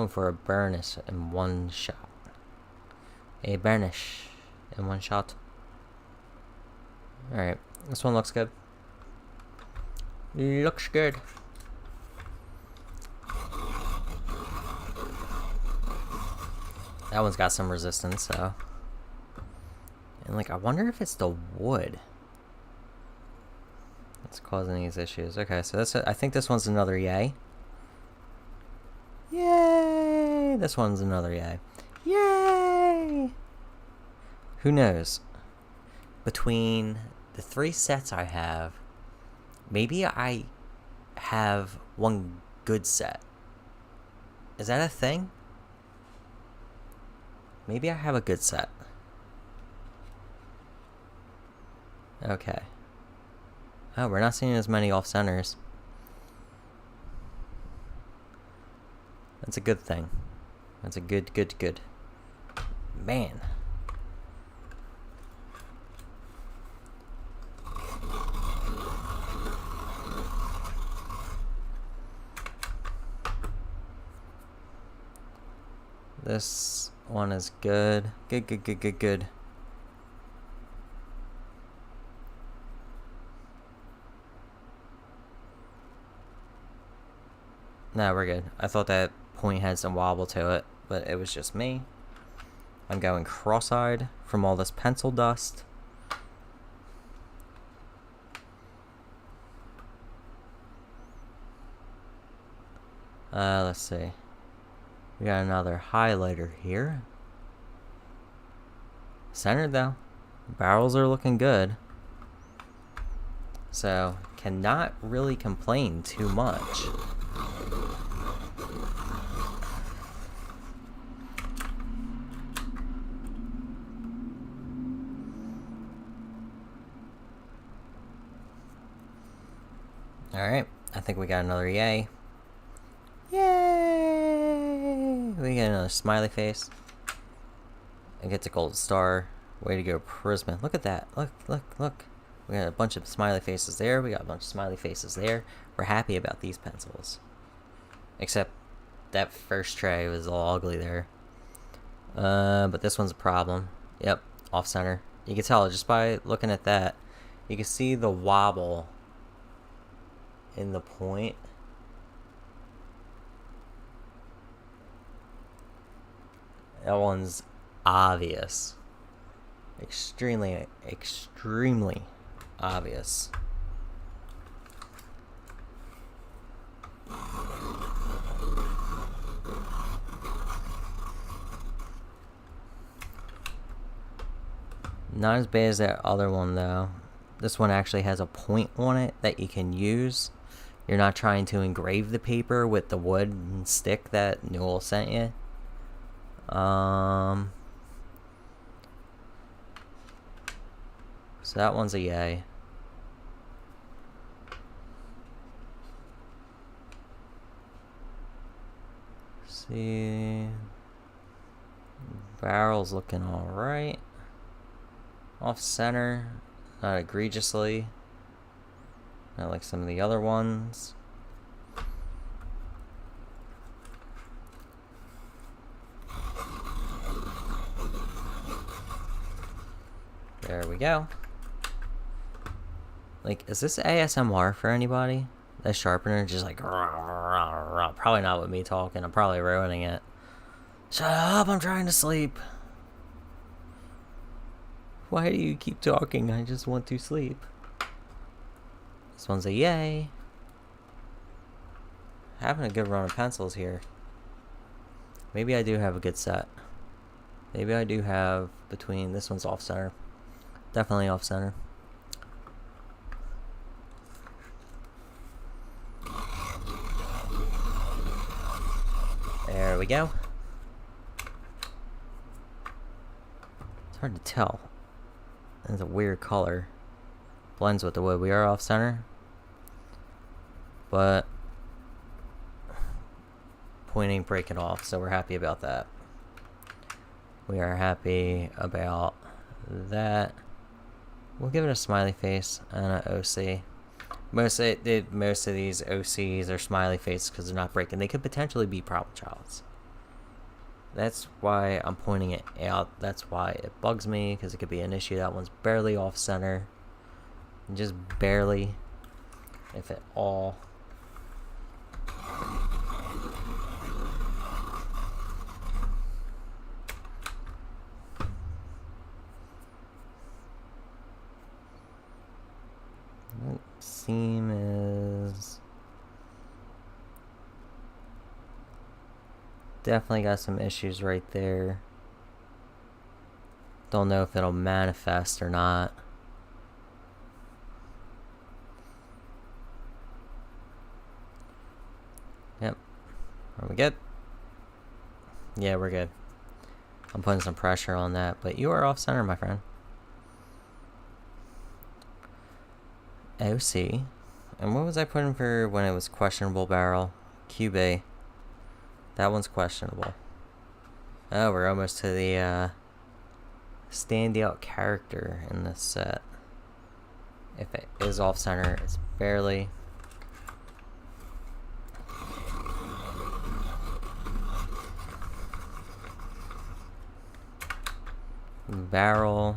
for a burnish in one shot. A burnish in one shot. Alright, this one looks good. Looks good. That one's got some resistance, so. And like, I wonder if it's the wood that's causing these issues. Okay, so I think this one's another yay. Yay! This one's another yay. Yay! Who knows? Between the 3 sets I have, maybe I have one good set. Is that a thing? Maybe I have a good set. Okay. Oh, we're not seeing as many off-centers. That's a good thing. That's a good. Man. This one is good. Good. No, we're good. I thought that point had some wobble to it, but it was just me. I'm going cross-eyed from all this pencil dust. Let's see. We got another highlighter here. Centered though. Barrels are looking good. So, cannot really complain too much. Alright, I think we got another yay. Yay! We get another smiley face. And gets a gold star. Way to go, Prisma. Look at that. Look. We got a bunch of smiley faces there. We got a bunch of smiley faces there. We're happy about these pencils. Except that first tray was all ugly there. But this one's a problem. Yep, off center. You can tell just by looking at that. You can see the wobble in the point. That one's obvious. Extremely obvious. Not as bad as that other one though. This one actually has a point on it that you can use. You're not trying to engrave the paper with the wood stick that Newell sent you. So that one's a yay. See, barrel's looking all right. Off center, not egregiously. Not like some of the other ones. There we go. Like, is this ASMR for anybody? That sharpener just like Probably not with me talking. I'm probably ruining it. Shut up, I'm trying to sleep. Why do you keep talking? I just want to sleep. This one's a yay. Having a good run of pencils here. Maybe I do have a good set. Maybe I do have between... This one's off center. Definitely off center. There we go. It's hard to tell. It's a weird color. Blends with the wood. We are off center. But pointing, breaking off, so we're happy about that. We are happy about that. We'll give it a smiley face and an OC. Most of these OCs are smiley faces because they're not breaking. They could potentially be problem childs. That's why I'm pointing it out. That's why it bugs me, because it could be an issue. That one's barely off center. Just barely, if at all. That seam is definitely got some issues right there. Don't know if it'll manifest or not. Yep. Are we good? Yeah, we're good. I'm putting some pressure on that, but you are off center, my friend. OC. And what was I putting for when it was questionable barrel? QB. That one's questionable. Oh, we're almost to the standout character in this set. If it is off center, it's barely. Barrel.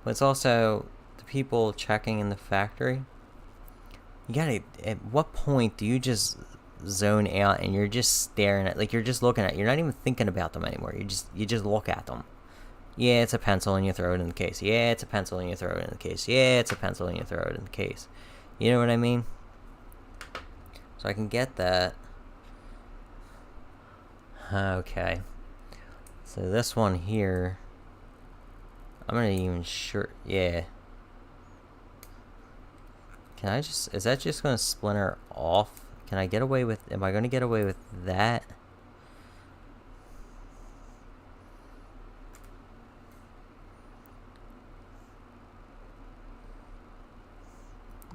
But it's also the people checking in the factory. You gotta, at what point do you just zone out and you're just staring at, like you're just looking at, you're not even thinking about them anymore. You just look at them. Yeah, it's a pencil and you throw it in the case. Yeah, it's a pencil and you throw it in the case. Yeah, it's a pencil and you throw it in the case. You know what I mean? So I can get that. Okay. So this one here, I'm not even sure. Yeah. Can I just... Is that just going to splinter off? Can I get away with... Am I going to get away with that?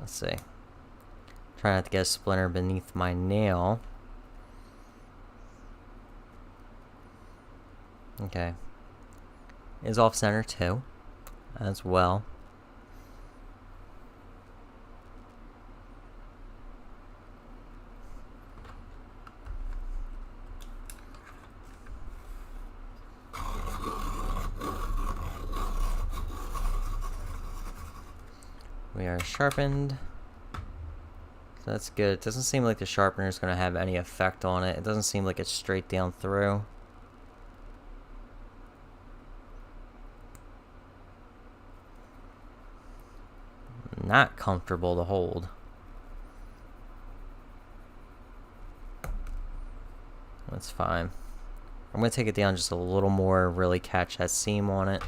Let's see. Try not to get a splinter beneath my nail. Okay. Is off center too, as well. We are sharpened. So that's good. It doesn't seem like the sharpener is going to have any effect on it. It doesn't seem like it's straight down through. Not comfortable to hold. That's fine. I'm going to take it down just a little more, really catch that seam on it.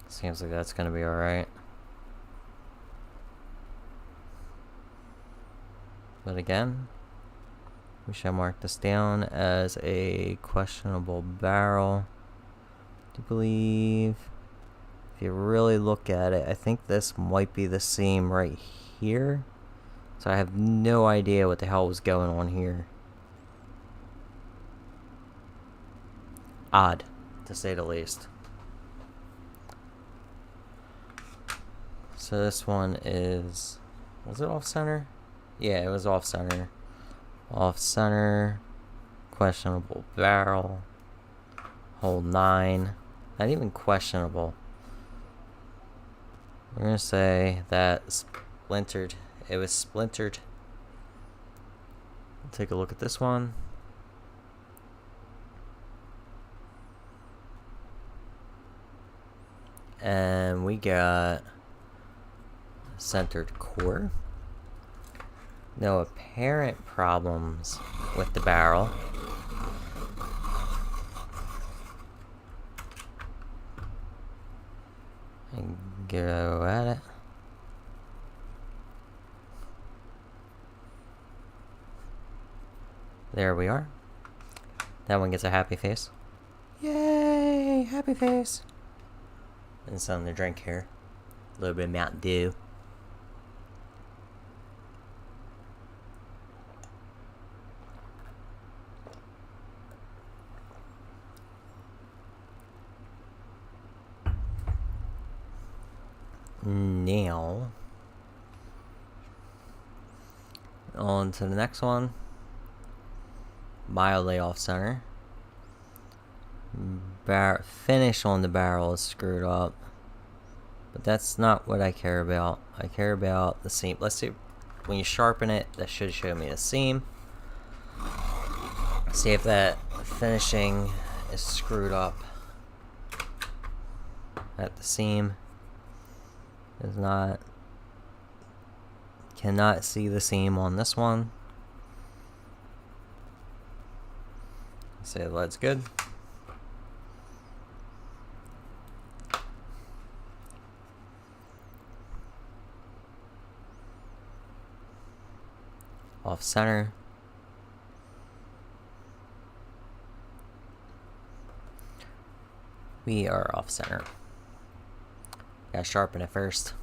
Seems like that's going to be alright. But again, we shall mark this down as a questionable barrel. I do believe, if you really look at it, I think this might be the seam right here. So I have no idea what the hell was going on here. Odd, to say the least. So this one is... Was it off center? Yeah, it was off center. Off center. Questionable barrel. Hole 9. Not even questionable. We're gonna say that splintered. It was splintered. Take a look at this one. And we got centered core. No apparent problems with the barrel. And go at it. There we are. That one gets a happy face. Yay! Happy face! And something to drink here. A little bit of Mountain Dew. Now, on to the next one. Mildly off center. Finish on the barrel is screwed up, but that's not what I care about. I care about the seam. Let's see, when you sharpen it, that should show me the seam. See if that finishing is screwed up at the seam. Is not. Cannot see the seam on this one. Say that's good. Off center. We are off center. Gotta sharpen it first.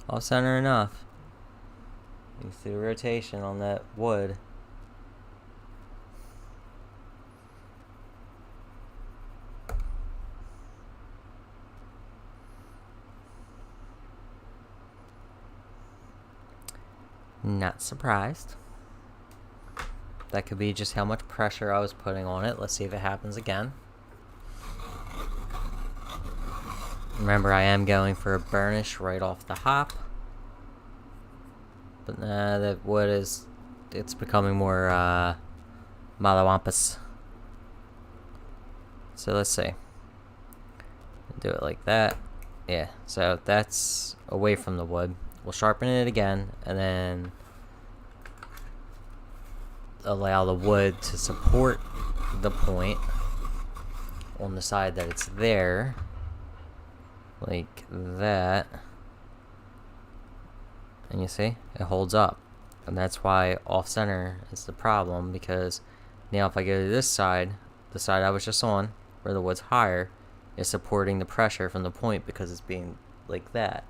Off center enough. You see the rotation on that wood. Not surprised. That could be just how much pressure I was putting on it. Let's see if it happens again. Remember, I am going for a burnish right off the hop. But nah, that wood is... it's becoming more, malawampus. So let's see. Do it like that. Yeah, so that's away from the wood. We'll sharpen it again, and then allow the wood to support the point on the side that it's there. Like that. And you see, it holds up. And that's why off center is the problem, because now if I go to this side, the side I was just on, where the wood's higher, is supporting the pressure from the point because it's being like that.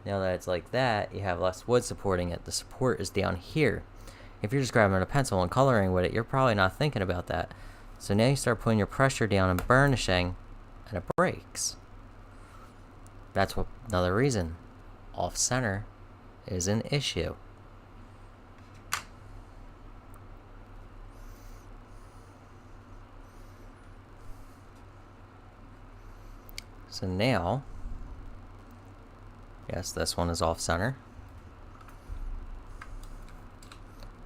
Now that it's like that, you have less wood supporting it. The support is down here. If you're just grabbing a pencil and coloring with it, you're probably not thinking about that. So now you start putting your pressure down and burnishing, and it breaks. That's what another reason off center is an issue. So now, yes, this one is off center.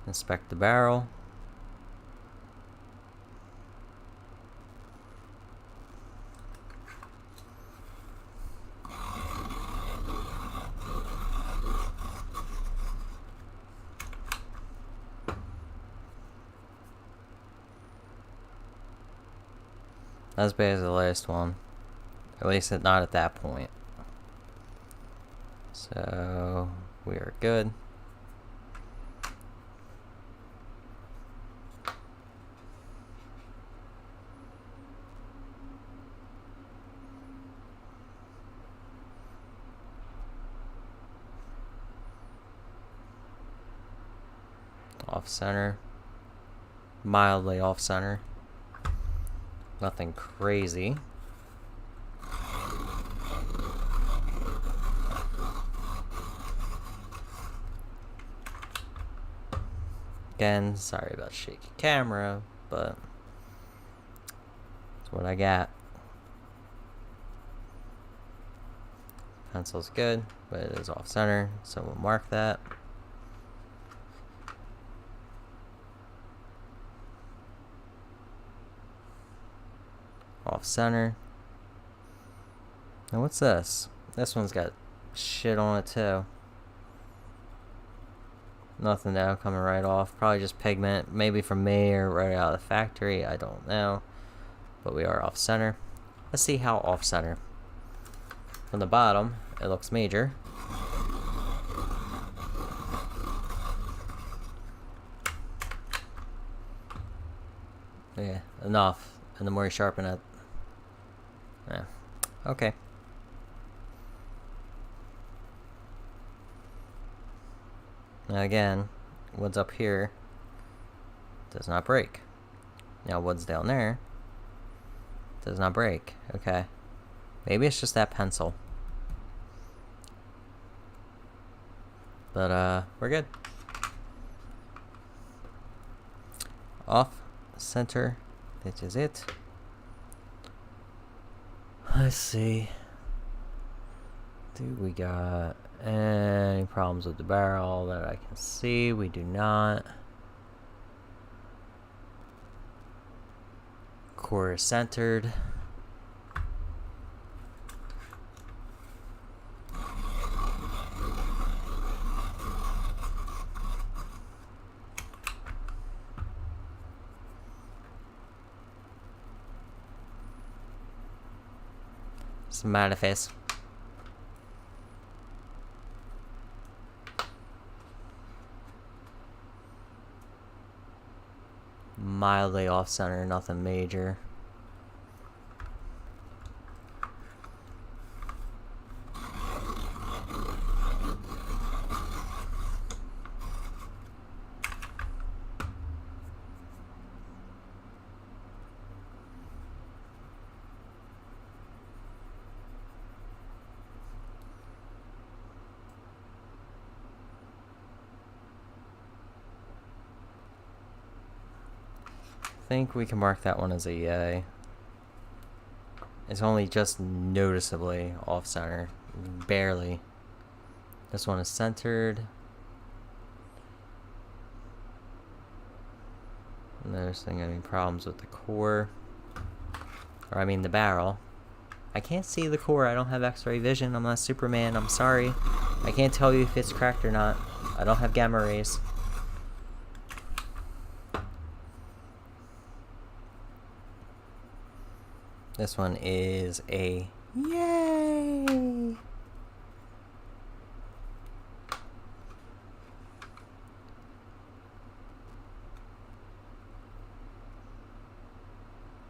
Inspect the barrel. Not as bad as the last one. At least not at that point. So we are good. Off center. Mildly off center. Nothing crazy. Again, sorry about shaky camera, but that's what I got. Pencil's good, but it is off center, so we'll mark that. Off center. Now what's this? This one's got shit on it too. Nothing now, coming right off. Probably just pigment, maybe from me or right out of the factory. I don't know. But we are off center. Let's see how off center. From the bottom, it looks major. Yeah, enough. And the more you sharpen it, yeah. Okay. Now again, what's up here does not break. Now what's down there does not break. Okay. Maybe it's just that pencil. But we're good. Off center. That is it. Let's see. Do we got any problems with the barrel that I can see? We do not. Core is centered. Smiley face. Mildly off center, nothing major. I think we can mark that one as a yay. It's only just noticeably off center, barely. This one is centered. Noticing any problems with the core, or I mean the barrel. I can't see the core. I don't have X-ray vision. I'm not Superman. I'm sorry. I can't tell you if it's cracked or not. I don't have gamma rays. This one is a yay!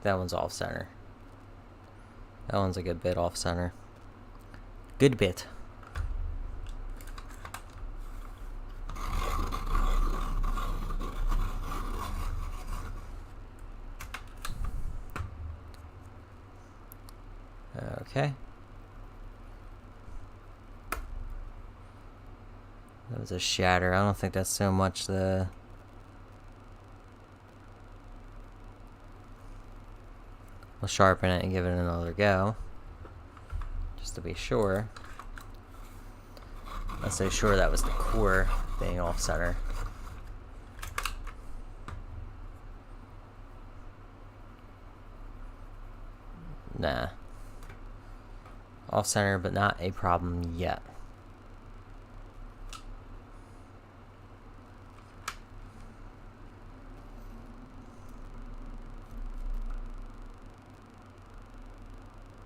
That one's off center. That one's a good bit off center. Good bit. Okay. That was a shatter. I don't think that's so much the... We'll sharpen it and give it another go. Just to be sure. Let's say sure that was the core being off center. Nah. Off center, but not a problem yet.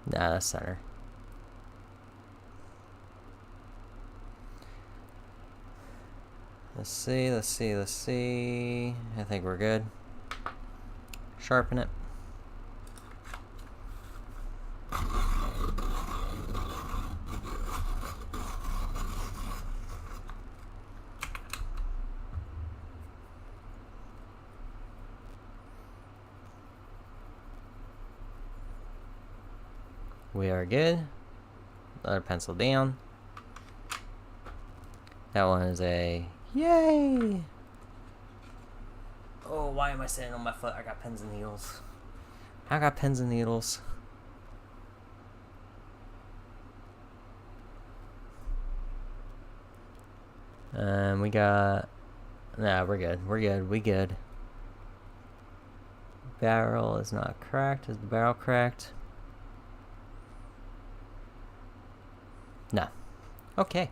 Nah, that's center. Let's see, let's see, let's see. I think we're good. Sharpen it. We are good. Another pencil down. That one is a yay! Oh, why am I sitting on my foot? I got pins and needles. I got pins and needles. We got... Nah, we're good. We're good. We good. Barrel is not cracked. Is the barrel cracked? No. Okay.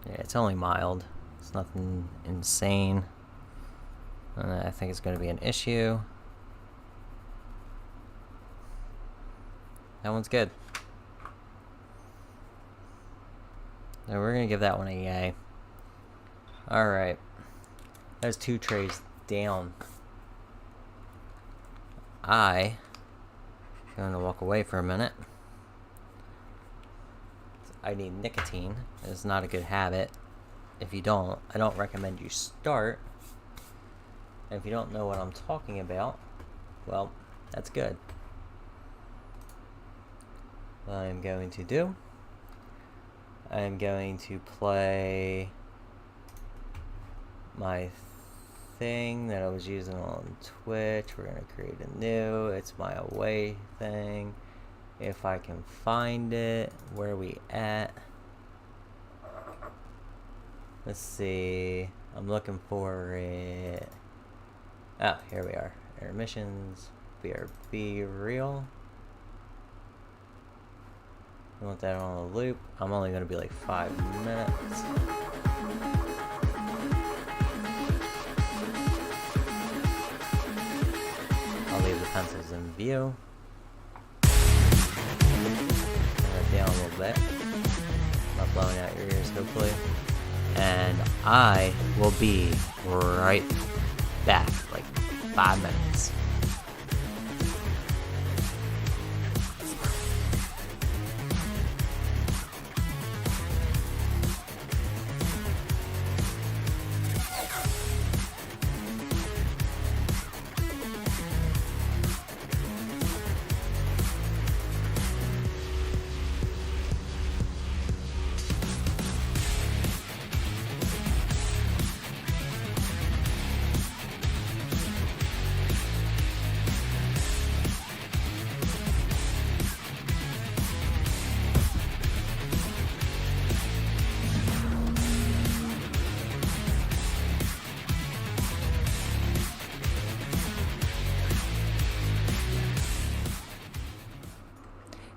Yeah, it's only mild. It's nothing insane. I think it's going to be an issue. That one's good. So we're going to give that one a yay. Alright. There's 2 trays down. I'm going to walk away for a minute. I need nicotine. It's not a good habit. If you don't, I don't recommend you start. And if you don't know what I'm talking about, well, that's good. What I'm going to do, I'm going to play my thing that I was using on Twitch. We're going to create a new, it's my away thing. If I can find it, where are we at? Let's see. I'm looking for it. Oh, here we are. Intermissions. BRB real. I want that on a loop. I'm only going to be like 5 minutes. I'll leave the pencils in view. Down a little bit, not blowing out your ears hopefully, and I will be right back, like 5 minutes.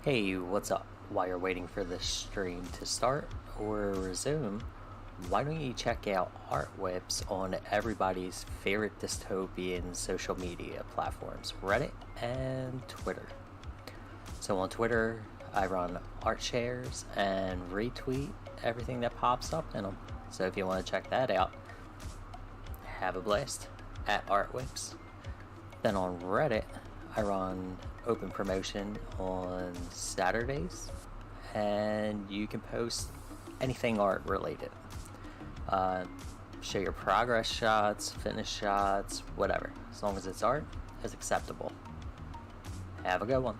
Hey, what's up? While you're waiting for this stream to start or resume, why don't you check out Art Whips on everybody's favorite dystopian social media platforms, Reddit and Twitter. So on Twitter, I run art shares and retweet everything that pops up in them. So if you want to check that out, have a blast at Art Whips. Then on Reddit, I run open promotion on Saturdays, and you can post anything art related. Show your progress shots, finish shots, whatever. As long as it's art, it's acceptable. Have a good one.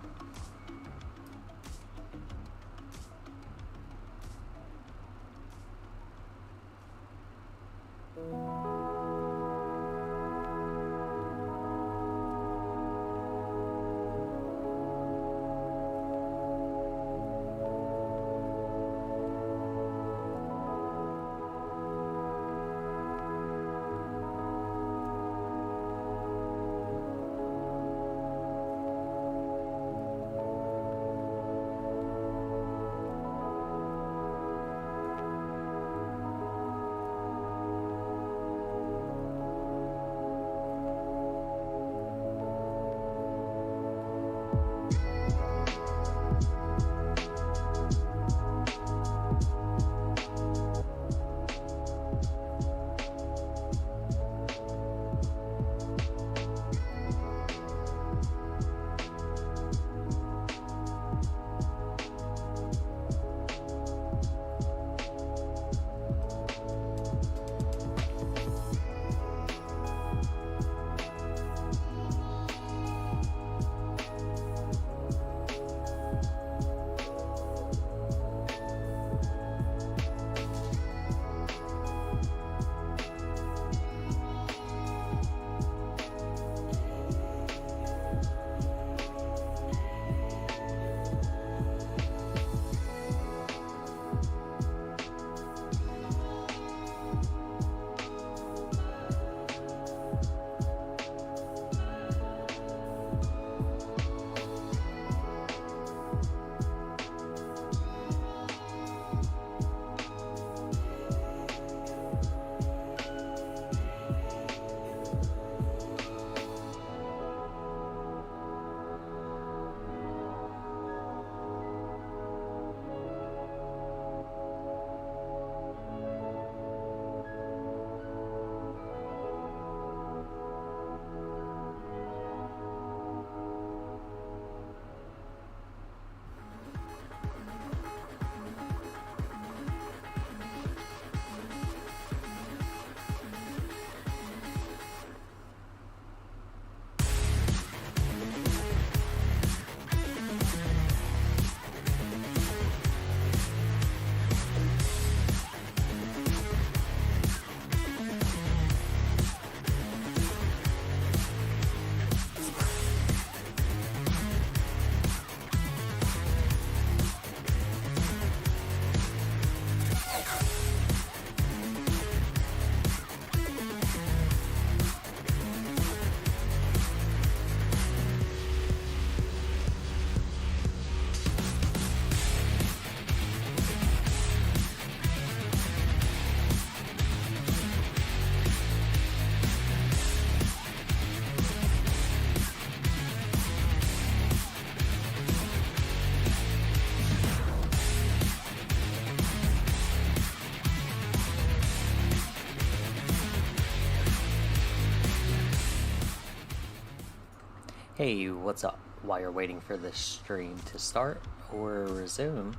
Hey, what's up? While you're waiting for this stream to start or resume,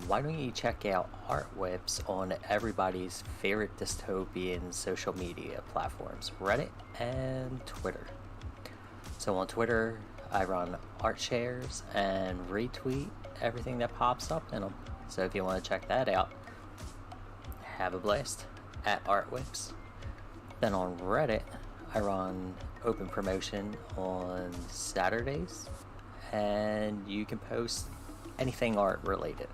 why don't you check out Art Whips on everybody's favorite dystopian social media platforms, Reddit and Twitter. So on Twitter, I run art shares and retweet everything that pops up in them. So if you want to check that out, have a blast at Art Whips. Then on Reddit, I run open promotion on Saturdays, and you can post anything art related.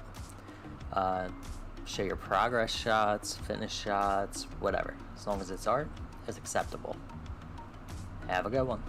Show your progress shots, finish shots, whatever. As long as it's art, it's acceptable. Have a good one.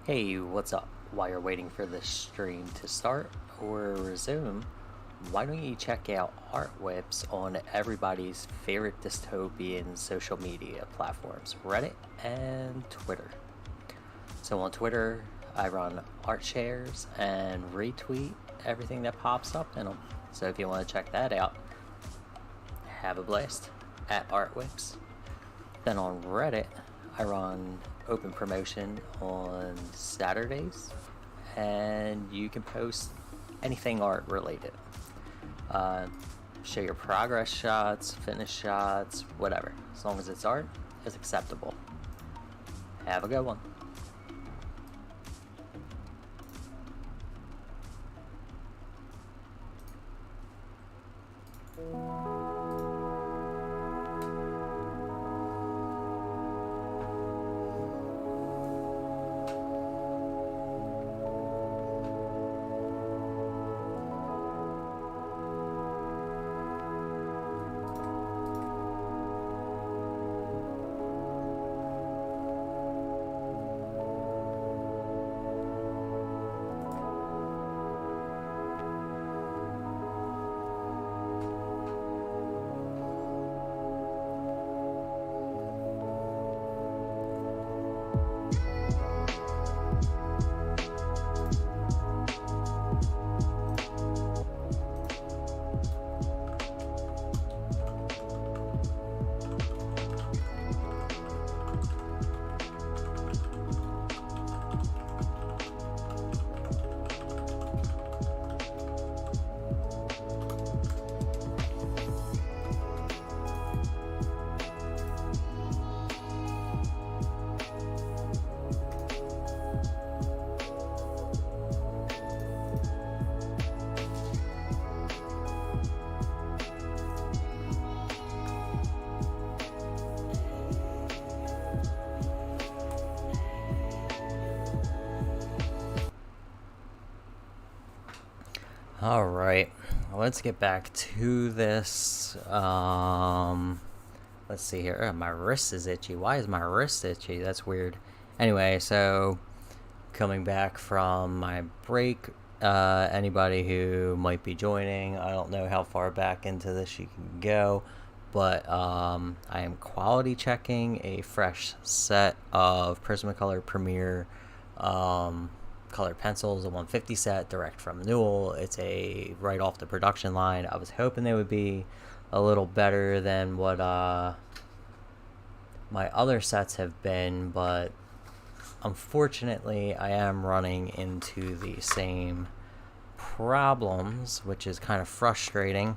Hey, what's up? While you're waiting for this stream to start or resume, why don't you check out Art Whips on everybody's favorite dystopian social media platforms, Reddit and Twitter. So on Twitter, I run art shares and retweet everything that pops up in them. So if you want to check that out, have a blast at Art Whips. Then on Reddit, I run open promotion on Saturdays, and you can post anything art related. Show your progress shots, finish shots, whatever. As long as it's art, it's acceptable. Have a good one. Alright, let's get back to this. Let's see here. Oh, my wrist is itchy. Why is my wrist itchy? That's weird. Anyway, so coming back from my break, anybody who might be joining, I don't know how far back into this you can go, but I am quality checking a fresh set of Prismacolor Premier colored pencils, a 150 set direct from Newell. It's a right off the production line. I was hoping they would be a little better than what my other sets have been, but unfortunately I am running into the same problems, which is kind of frustrating.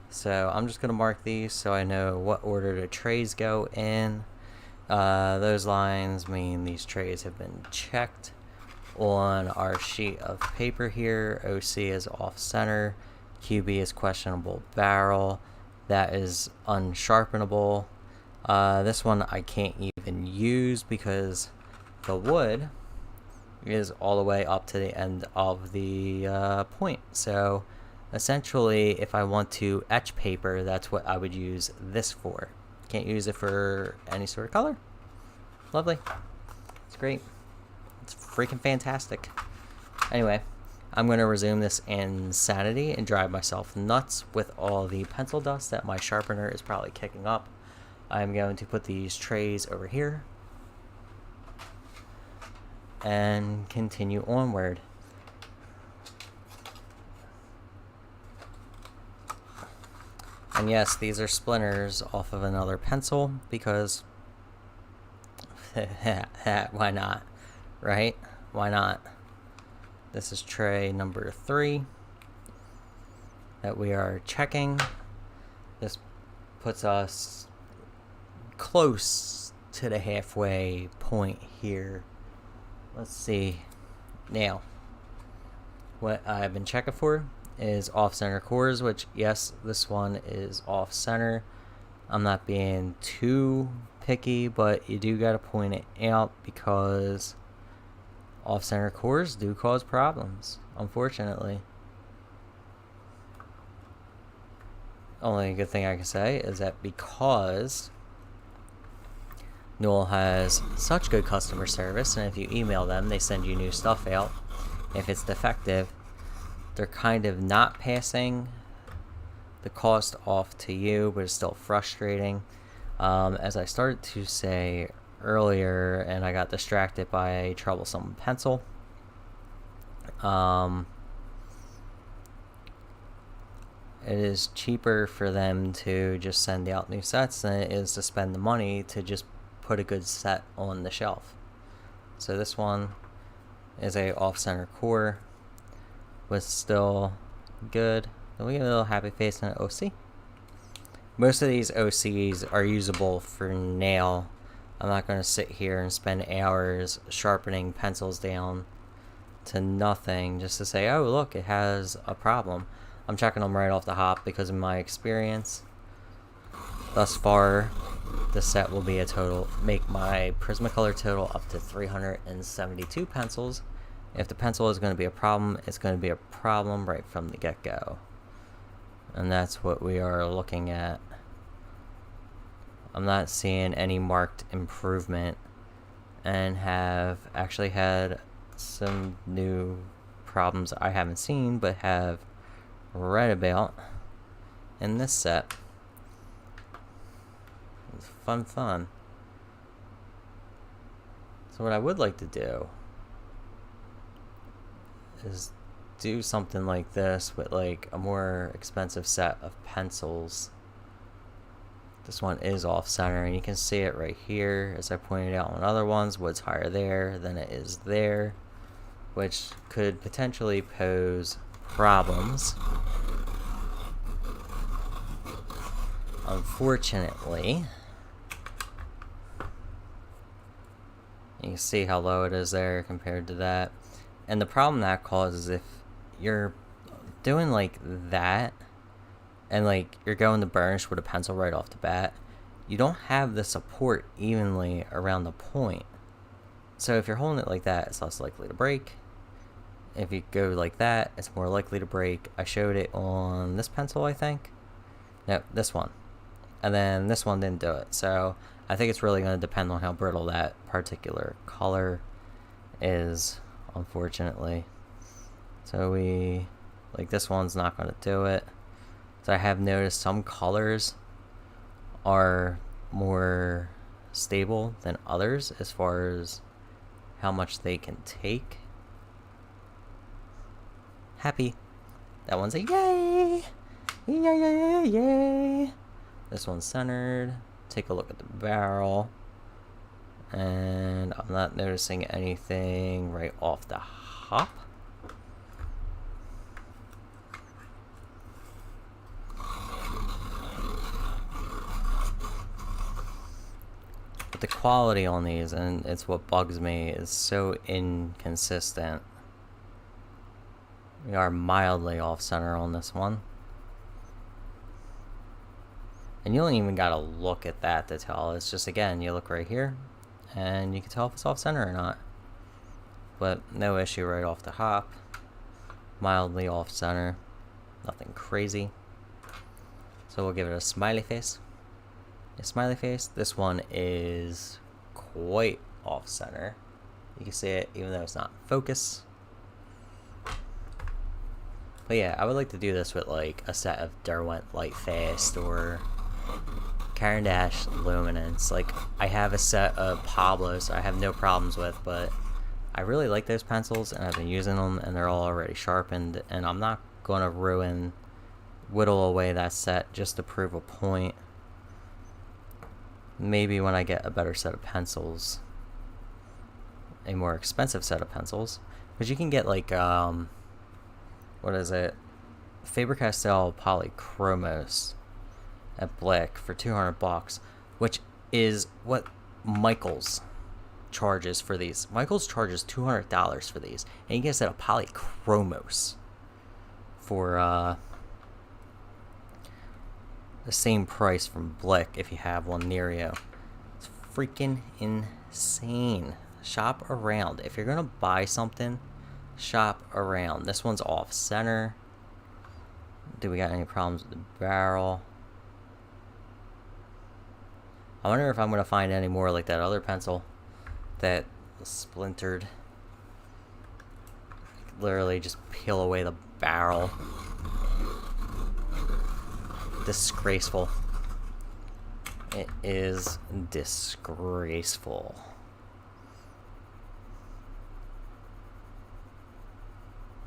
So I'm just going to mark these so I know what order the trays go in. Those lines mean these trays have been checked on our sheet of paper here. OC is off center, QB is questionable barrel, that is unsharpenable. This one I can't even use because the wood is all the way up to the end of the point. So essentially, if I want to etch paper, that's what I would use this for. Can't use it for any sort of color. Lovely. It's great. It's freaking fantastic. Anyway, I'm going to resume this insanity and drive myself nuts with all the pencil dust that my sharpener is probably kicking up. I'm going to put these trays over here and continue onward. And yes, these are splinters off of another pencil because why not, right? Why not? This is tray number 3 that we are checking. This puts us close to the halfway point here. Let's see. Now, what I've been checking for is off-center cores, which, yes, this one is off-center. I'm not being too picky, but you do got to point it out because off-center cores do cause problems, unfortunately. Only good thing I can say is that because Newell has such good customer service, and if you email them, they send you new stuff out. If it's defective, they're kind of not passing the cost off to you, but it's still frustrating. As I started to say earlier, and I got distracted by a troublesome pencil, it is cheaper for them to just send out new sets than it is to spend the money to just put a good set on the shelf. So this one is a off-center core, was still good. We get a little happy face in an OC. Most of these OCs are usable for now. I'm not going to sit here and spend hours sharpening pencils down to nothing just to say, oh look, it has a problem. I'm checking them right off the hop because in my experience thus far, the set will be make my Prismacolor total up to 372 pencils. If the pencil is going to be a problem, it's going to be a problem right from the get-go. And that's what we are looking at. I'm not seeing any marked improvement and have actually had some new problems I haven't seen but have read about in this set. It's fun. So what I would like to do is do something like this with like a more expensive set of pencils. This one is off center and you can see it right here. As I pointed out on other ones, wood's higher there than it is there, which could potentially pose problems. Unfortunately, you can see how low it is there compared to that. And the problem that causes, if you're doing like that and like you're going to burnish with a pencil right off the bat, you don't have the support evenly around the point. So if you're holding it like that, it's less likely to break. if you go like that, it's more likely to break. I showed it on this pencil, I think. No, this one. And then this one didn't do it. So I think it's really going to depend on how brittle that particular color is, unfortunately. So like this one's not going to do it. So I have noticed some colors are more stable than others as far as how much they can take. Happy. That one's a yay! Yay, yay, yay, yay! This one's centered. Take a look at the barrel. And I'm not noticing anything right off the hop. But the quality on these, and it's what bugs me, is so inconsistent. We are mildly off center on this one. And you don't even gotta look at that to tell. It's just, again, you look right here, and you can tell if it's off center or not. But no issue right off the hop. Mildly off center. Nothing crazy. So we'll give it a smiley face. A smiley face. This one is quite off center. You can see it even though it's not in focus. But yeah, I would like to do this with like a set of Derwent Lightfast or Caran d'Ache Luminance. Like, I have a set of Pablos I have no problems with, but I really like those pencils and I've been using them and they're all already sharpened, and I'm not going to whittle away that set just to prove a point. Maybe when I get a better set of pencils, a more expensive set of pencils, because you can get like what is it, Faber-Castell Polychromos at Blick for $200, which is what Michaels charges for these. Michaels charges $200 for these, and you get a set of Polychromos for the same price from Blick if you have one near you. It's freaking insane. Shop around. If you're gonna buy something, shop around. This one's off center. Do we got any problems with the barrel? I wonder if I'm gonna find any more like that other pencil that was splintered. Literally just peel away the barrel. Disgraceful. It is disgraceful.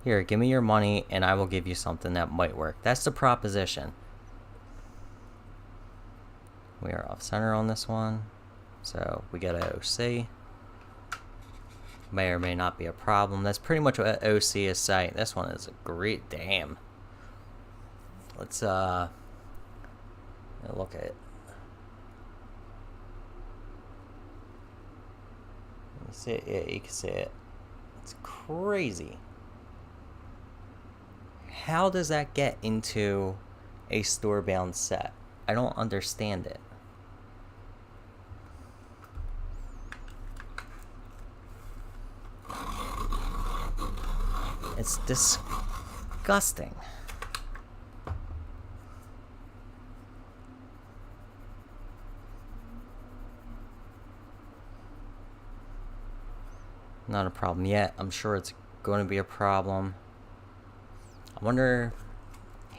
Here, give me your money and I will give you something that might work. That's the proposition. We are off center on this one, so we got a OC. May or may not be a problem. That's pretty much what OC is saying. This one is a great damn. Let's look at it. You see it? Yeah, you can see it. It's crazy. How does that get into a store-bound set? I don't understand it. It's disgusting. Not a problem yet. I'm sure it's going to be a problem. I wonder,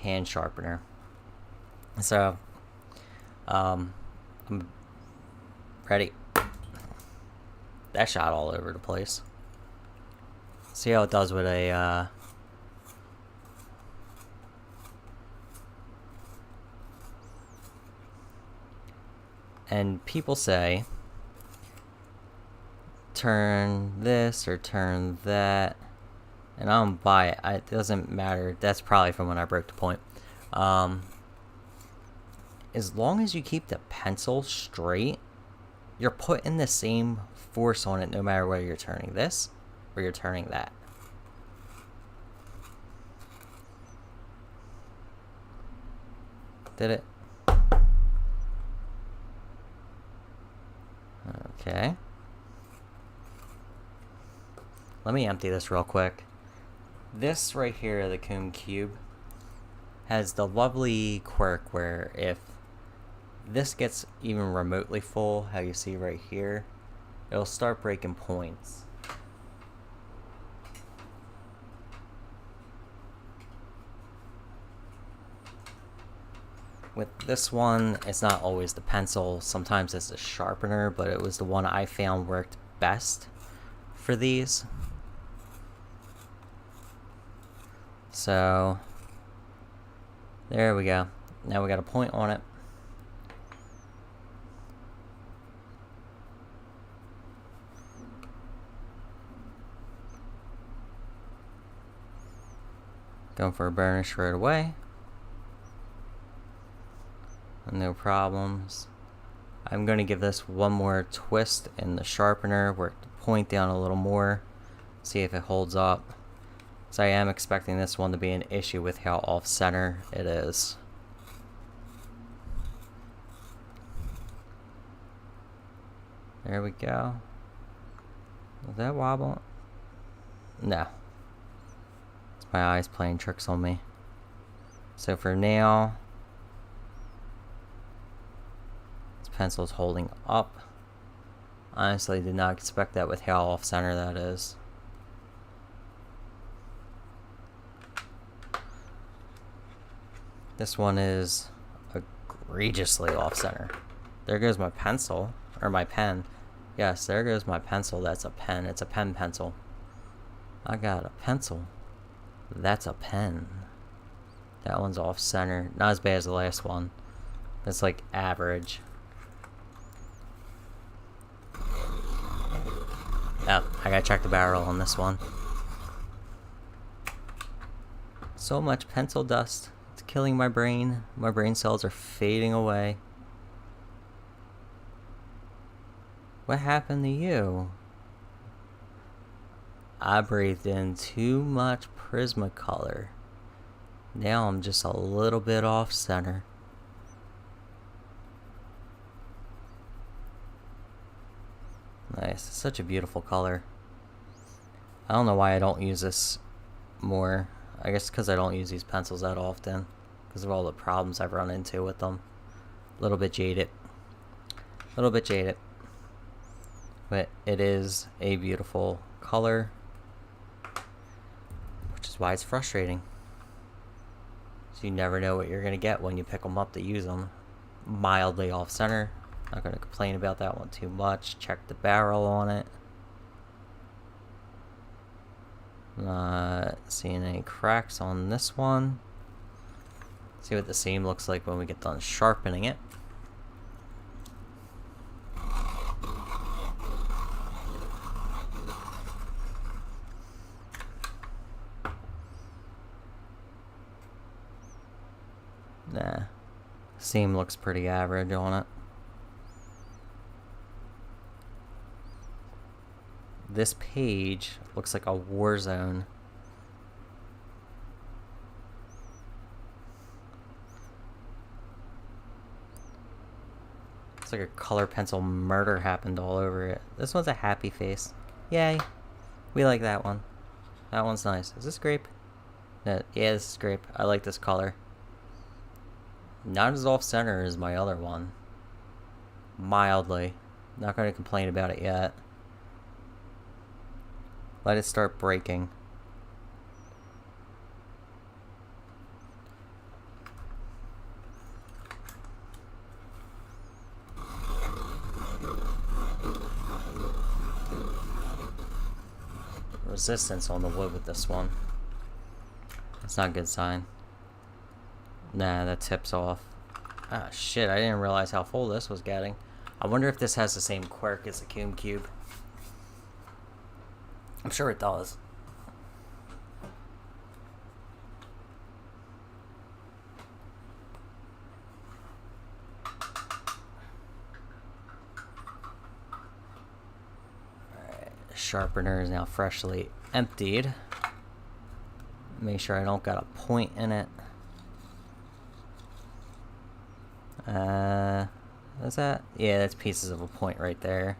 hand sharpener. So, I'm ready. That shot all over the place. See how it does with a, and people say, turn this or turn that, and I don't buy it. It doesn't matter. That's probably from when I broke the point. As long as you keep the pencil straight, you're putting the same force on it no matter whether you're turning this or you're turning that. Did it? Okay. Let me empty this real quick. This right here, the comb cube, has the lovely quirk where if this gets even remotely full, how you see right here, it'll start breaking points. With this one, it's not always the pencil, sometimes it's the sharpener, but it was the one I found worked best for these. So, there we go. Now we got a point on it. Going for a burnish right away. No problems. I'm going to give this one more twist in the sharpener, work the point down a little more, see if it holds up. So I am expecting this one to be an issue with how off-center it is. There we go. Is that wobbling? No. It's my eyes playing tricks on me. So for now, this pencil's holding up. Honestly, did not expect that with how off-center that is. This one is egregiously off-center. There goes my pencil, or my pen. Yes, there goes my pencil. That's a pen. It's a pen pencil. I got a pencil. That's a pen. That one's off-center. Not as bad as the last one. It's like average. Oh, I gotta check the barrel on this one. So much pencil dust. It's killing my brain. My brain cells are fading away. What happened to you? I breathed in too much Prismacolor. Now I'm just a little bit off center. Nice. It's such a beautiful color. I don't know why I don't use this more. I guess because I don't use these pencils that often. Because of all the problems I've run into with them. A little bit jaded. A little bit jaded. But it is a beautiful color. Which is why it's frustrating. So you never know what you're going to get when you pick them up to use them. Mildly off center. Not going to complain about that one too much. Check the barrel on it. Not seeing any cracks on this one. See what the seam looks like when we get done sharpening it. Nah. Seam looks pretty average on it. This page looks like a war zone. It's like a color pencil murder happened all over it. This one's a happy face. Yay. We like that one. That one's nice. Is this Grape? No, yeah, this is Grape. I like this color. Not as off-center as my other one. Mildly. Not going to complain about it yet. Let it start breaking. Resistance on the wood with this one. That's not a good sign. Nah, that tips off. Ah, shit, I didn't realize how full this was getting. I wonder if this has the same quirk as the Comb Cube. I'm sure it does. Alright, the sharpener is now freshly emptied. Make sure I don't got a point in it. Is that? Yeah, that's pieces of a point right there.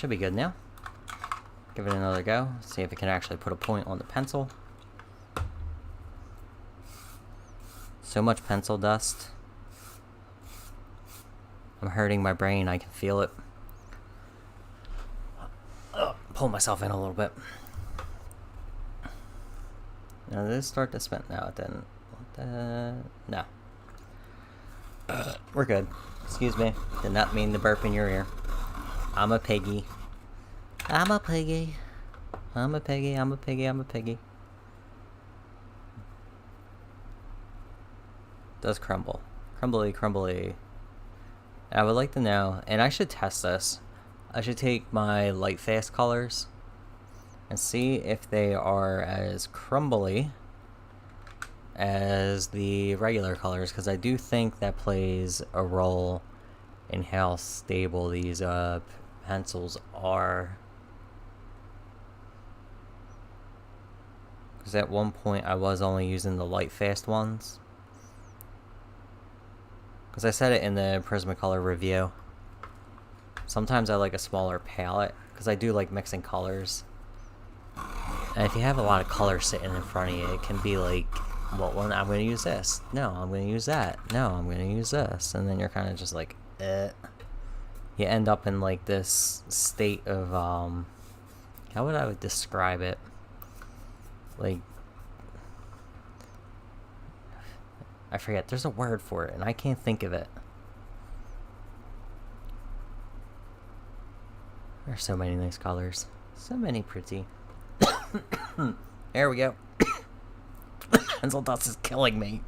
should be good now. Give it another go. See if it can actually put a point on the pencil. So much pencil dust. I'm hurting my brain. I can feel it. Pull myself in a little bit. Now did it start to spin? No, it didn't. No. We're good. Excuse me. Did not mean to burp in your ear. I'm a piggy. I'm a piggy. I'm a piggy. I'm a piggy. I'm a piggy. Does crumble. Crumbly, crumbly. I would like to know, and I should test this. I should take my light fast colors and see if they are as crumbly as the regular colors, because I do think that plays a role in how stable these pencils are. Because at one point I was only using the light fast ones. Because I said it in the Prismacolor review. Sometimes I like a smaller palette, because I do like mixing colors. And if you have a lot of color sitting in front of you, it can be like, well, I'm going to use this. No, I'm going to use that. No, I'm going to use this. And then you're kind of just like, You end up in like this state of, how would I describe it? Like, I forget, there's a word for it, and I can't think of it. There's so many nice colors. So many pretty. There we go. Pencil dust is killing me.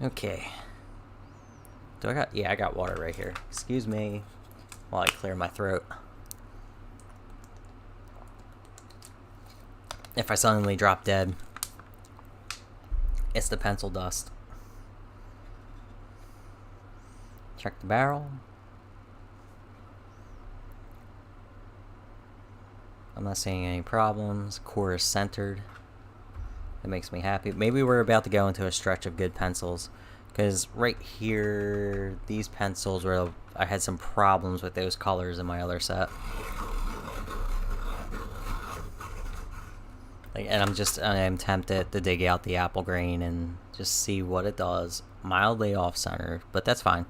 Okay. Do I got... Yeah, I got water right here. Excuse me while I clear my throat. If I suddenly drop dead, it's the pencil dust. Check the barrel. I'm not seeing any problems. Core is centered. That makes me happy. Maybe we're about to go into a stretch of good pencils, because right here, these pencils were... I had some problems with those colors in my other set. Like, and I'm tempted to dig out the apple grain and just see what it does. Mildly off-center, but that's fine.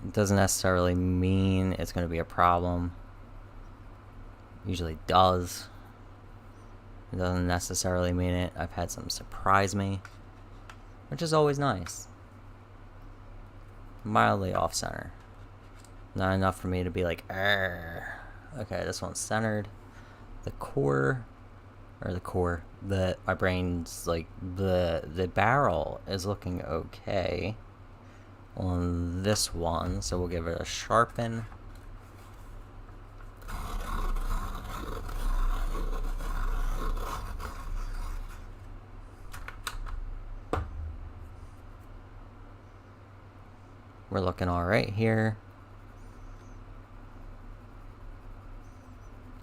It doesn't necessarily mean it's going to be a problem. Usually does. It doesn't necessarily mean it. I've had some surprise me, which is always nice. Mildly off-center. Not enough for me to be like, argh. Okay, this one's centered. The core, my brain's like, the barrel is looking okay on this one, so we'll give it a sharpen. We're looking alright here.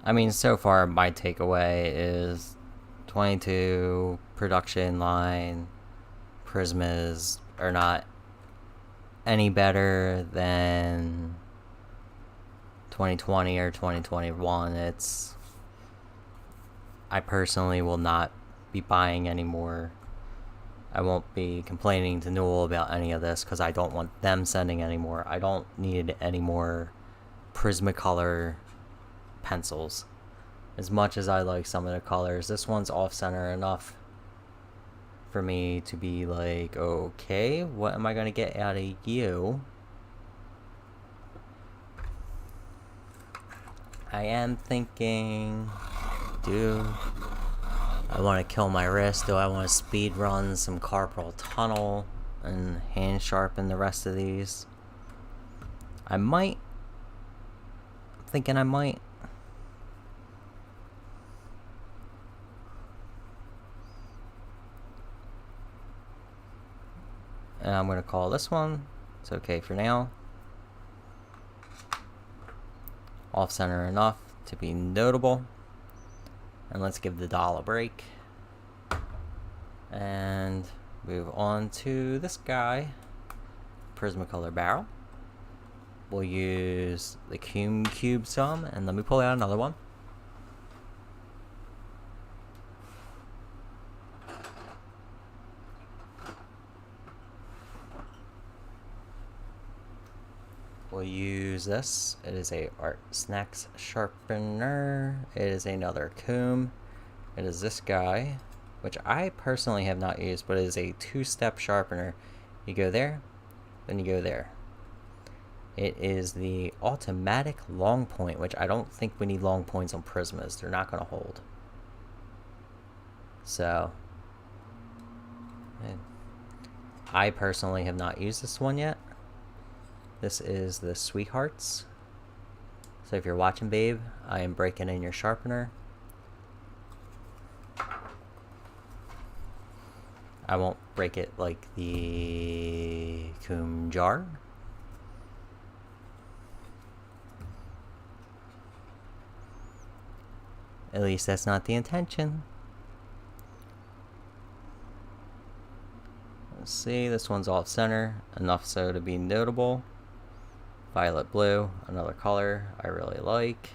I mean, so far my takeaway is 22 production line Prismas are not any better than 2020 or 2021. I personally will not be buying any more. I won't be complaining to Newell about any of this, because I don't want them sending any more. I don't need any more Prismacolor pencils. As much as I like some of the colors, this one's off-center enough for me to be like, okay, what am I going to get out of you? I am thinking, do I want to kill my wrist? Do I want to speed run some carpal tunnel and hand sharpen the rest of these? I might. I'm thinking I might. And I'm going to call this one. It's okay for now. Off-center enough to be notable. And let's give the doll a break. And Move on to this guy, Prismacolor barrel. We'll use the cube some, and let me pull out another one. We'll use this. It is a Art Snacks sharpener. It is another comb. It is this guy, which I personally have not used, but it is a two-step sharpener. You go there, then you go there. It is the automatic long point, which I don't think we need long points on Prismas. They're not going to hold. So, I personally have not used this one yet. This is the Sweethearts. So if you're watching, babe, I am breaking in your sharpener. I won't break it like the comb jar. At least that's not the intention. Let's see, this one's off center, enough so to be notable. Violet blue, another color I really like.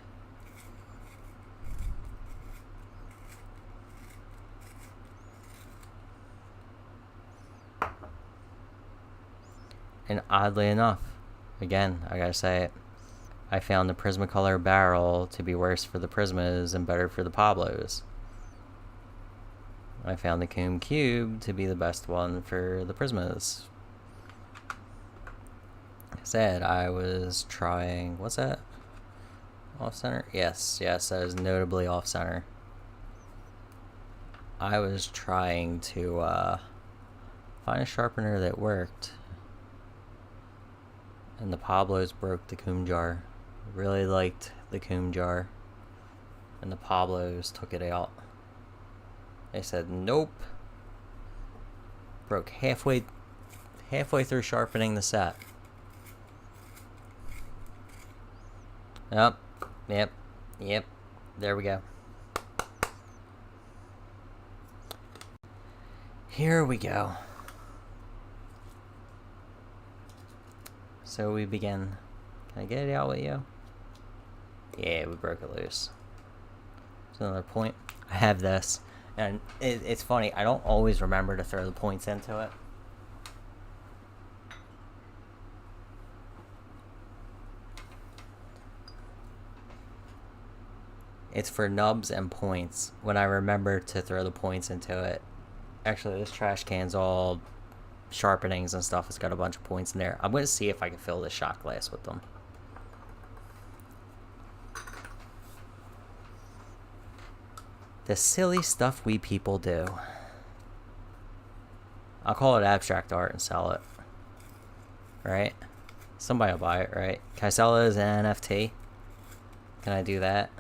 And oddly enough, again, I gotta say it, I found the Prismacolor barrel to be worse for the Prismas and better for the Pablos. I found the comb cube to be the best one for the Prismas. Like I said, I was trying, what's that? Off center? Yes, that is notably off center. I was trying to find a sharpener that worked, and the Pablos broke the comb jar. Really liked the comb jar, and the Pablos took it out. They said nope. Broke halfway through sharpening the set. Yep. There we go. Here we go. So we begin. Can I get it out with you? Yeah, we broke it loose. There's another point. I have this. And it's funny, I don't always remember to throw the points into it. It's for nubs and points. When I remember to throw the points into it. Actually, this trash can's all sharpenings and stuff. It's got a bunch of points in there. I'm going to see if I can fill this shot glass with them. The silly stuff we people do. I'll call it abstract art and sell it. Right? Somebody will buy it, right? Can I sell it as an NFT? Can I do that?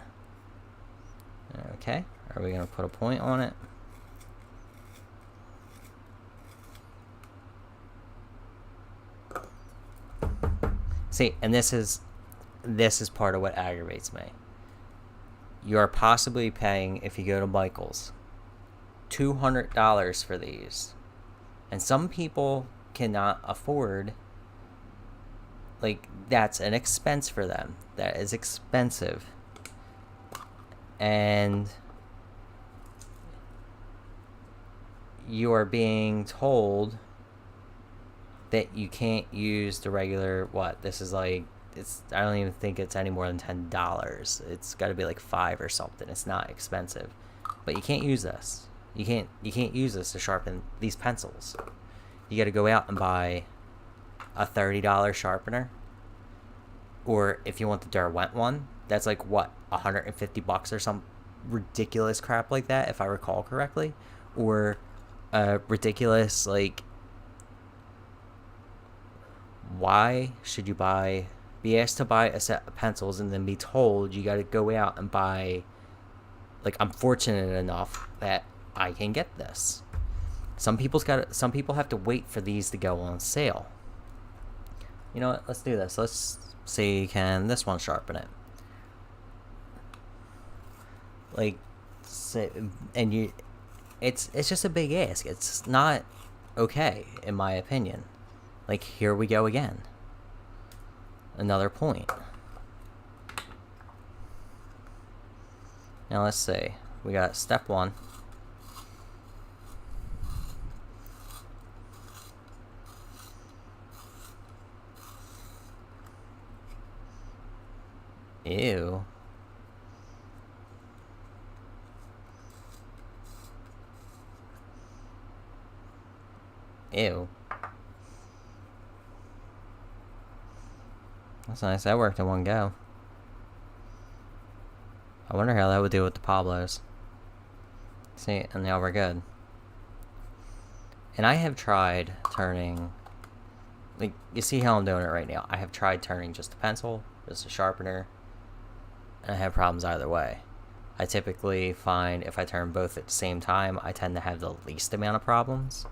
Okay. Are we going to put a point on it? See, and this is part of what aggravates me. You are possibly paying, if you go to Michael's, $200 for these. And some people cannot afford, like, that's an expense for them. That is expensive. And you are being told that you can't use the regular, what, this is like, I don't even think it's any more than $10. It's got to be like $5 or something. It's not expensive, but you can't use this. You can't use this to sharpen these pencils. You got to go out and buy a $30 sharpener, or if you want the Derwent one, that's like what, $150 or some ridiculous crap like that, if I recall correctly, or a ridiculous, like, why should you be asked to buy a set of pencils and then be told you got to go out and buy, like, I'm fortunate enough that I can get this. Some people have to wait for these to go on sale. You know what? Let's do this. Let's see, can this one sharpen it? Like, say, and you, it's just a big ask. It's not okay, in my opinion. Like, here we go again. Another point. Now let's see. We got step 1. Ew. Ew. That's nice. That worked in one go. I wonder how that would do with the Pablos. See, and now we're good. And I have tried turning... Like, you see how I'm doing it right now. I have tried turning just a pencil, just a sharpener, and I have problems either way. I typically find if I turn both at the same time, I tend to have the least amount of problems.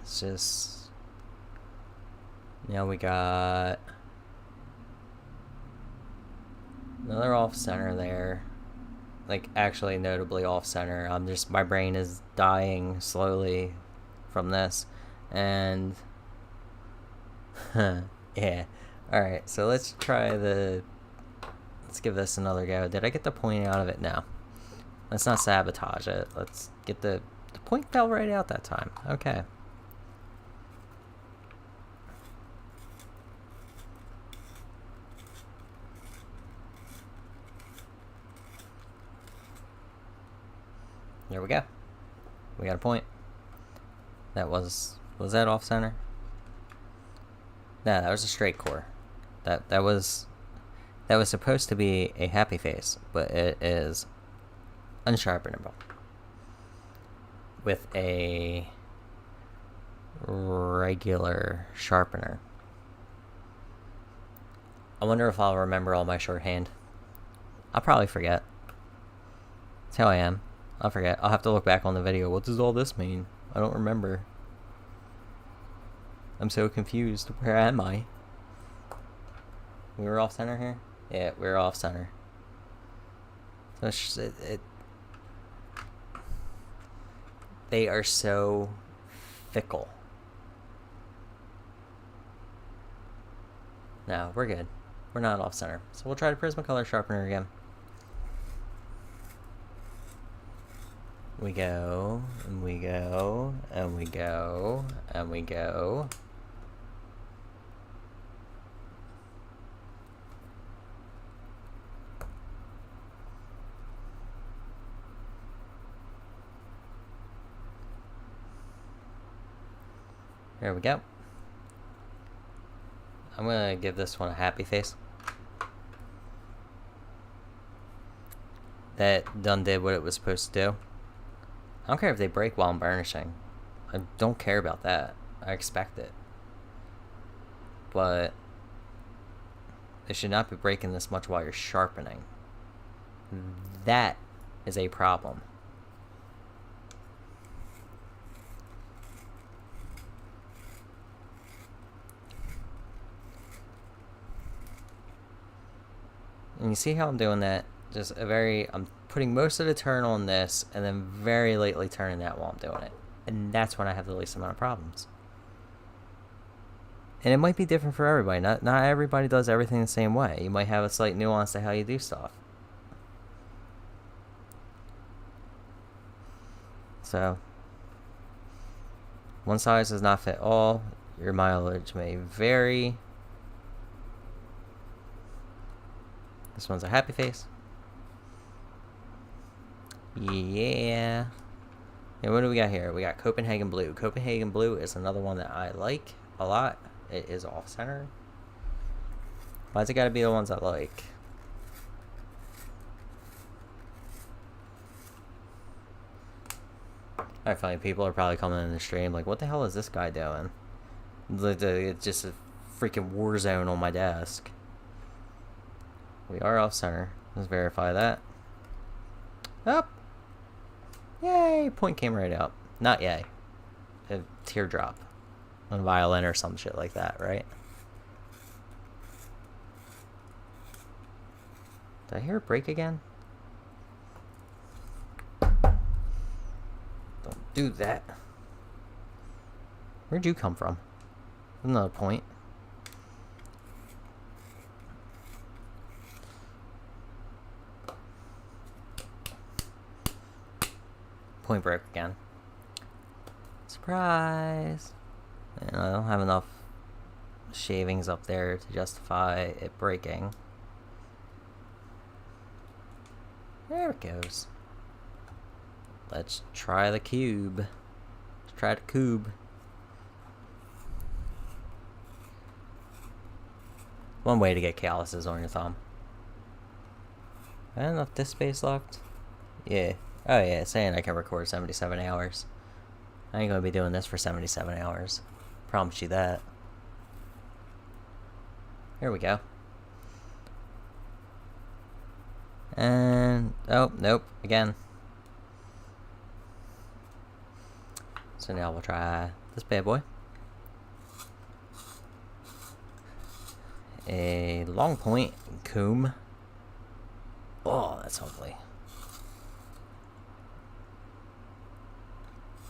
It's just... Now we got... another off-center there. Like, actually notably off-center. My brain is dying slowly from this. And... yeah. Alright, so let's try the... Let's give this another go. Did I get the point out of it? No. Let's not sabotage it. Let's get the point fell right out that time. Okay. There we go. We got a point. That was that off center? Nah, that was a straight core. That was supposed to be a happy face, but it is unsharpenable with a regular sharpener. I wonder if I'll remember all my shorthand. I'll probably forget. That's how I am. I'll forget. I'll have to look back on the video. What does all this mean? I don't remember. I'm so confused. Where am I? We were off center here? Yeah, we were off center. So it's just, they are so fickle. No, we're good. We're not off center. So we'll try the Prismacolor Sharpener again. We go, and we go, and we go, and we go. There we go. I'm gonna give this one a happy face. That done did what it was supposed to do. I don't care if they break while I'm burnishing. I don't care about that. I expect it. But they should not be breaking this much while you're sharpening. That is a problem. And you see how I'm doing that? Just I'm putting most of the turn on this, and then very lately turning that while I'm doing it. And that's when I have the least amount of problems. And it might be different for everybody. Not everybody does everything the same way. You might have a slight nuance to how you do stuff. So, one size does not fit all. Your mileage may vary. This one's a happy face. Yeah. And what do we got here? We got Copenhagen Blue. Copenhagen Blue is another one that I like a lot. It is off-center. Why's it gotta be the ones I like? I find people are probably coming in the stream like, what the hell is this guy doing? It's just a freaking war zone on my desk. We are off-center. Let's verify that. Up! Yay! Point came right out. Not yay. A teardrop. On a violin or some shit like that, right? Did I hear it break again? Don't do that. Where'd you come from? Another point. Point broke again. Surprise! And I don't have enough shavings up there to justify it breaking. There it goes. Let's try the cube. Let's try the cube. One way to get calluses on your thumb. I have enough disk space left. Yeah. Oh yeah, it's saying I can record 77 hours. I ain't gonna be doing this for 77 hours. Promise you that. Here we go. And oh nope, again. So now we'll try this bad boy. A long point comb. Oh, that's ugly.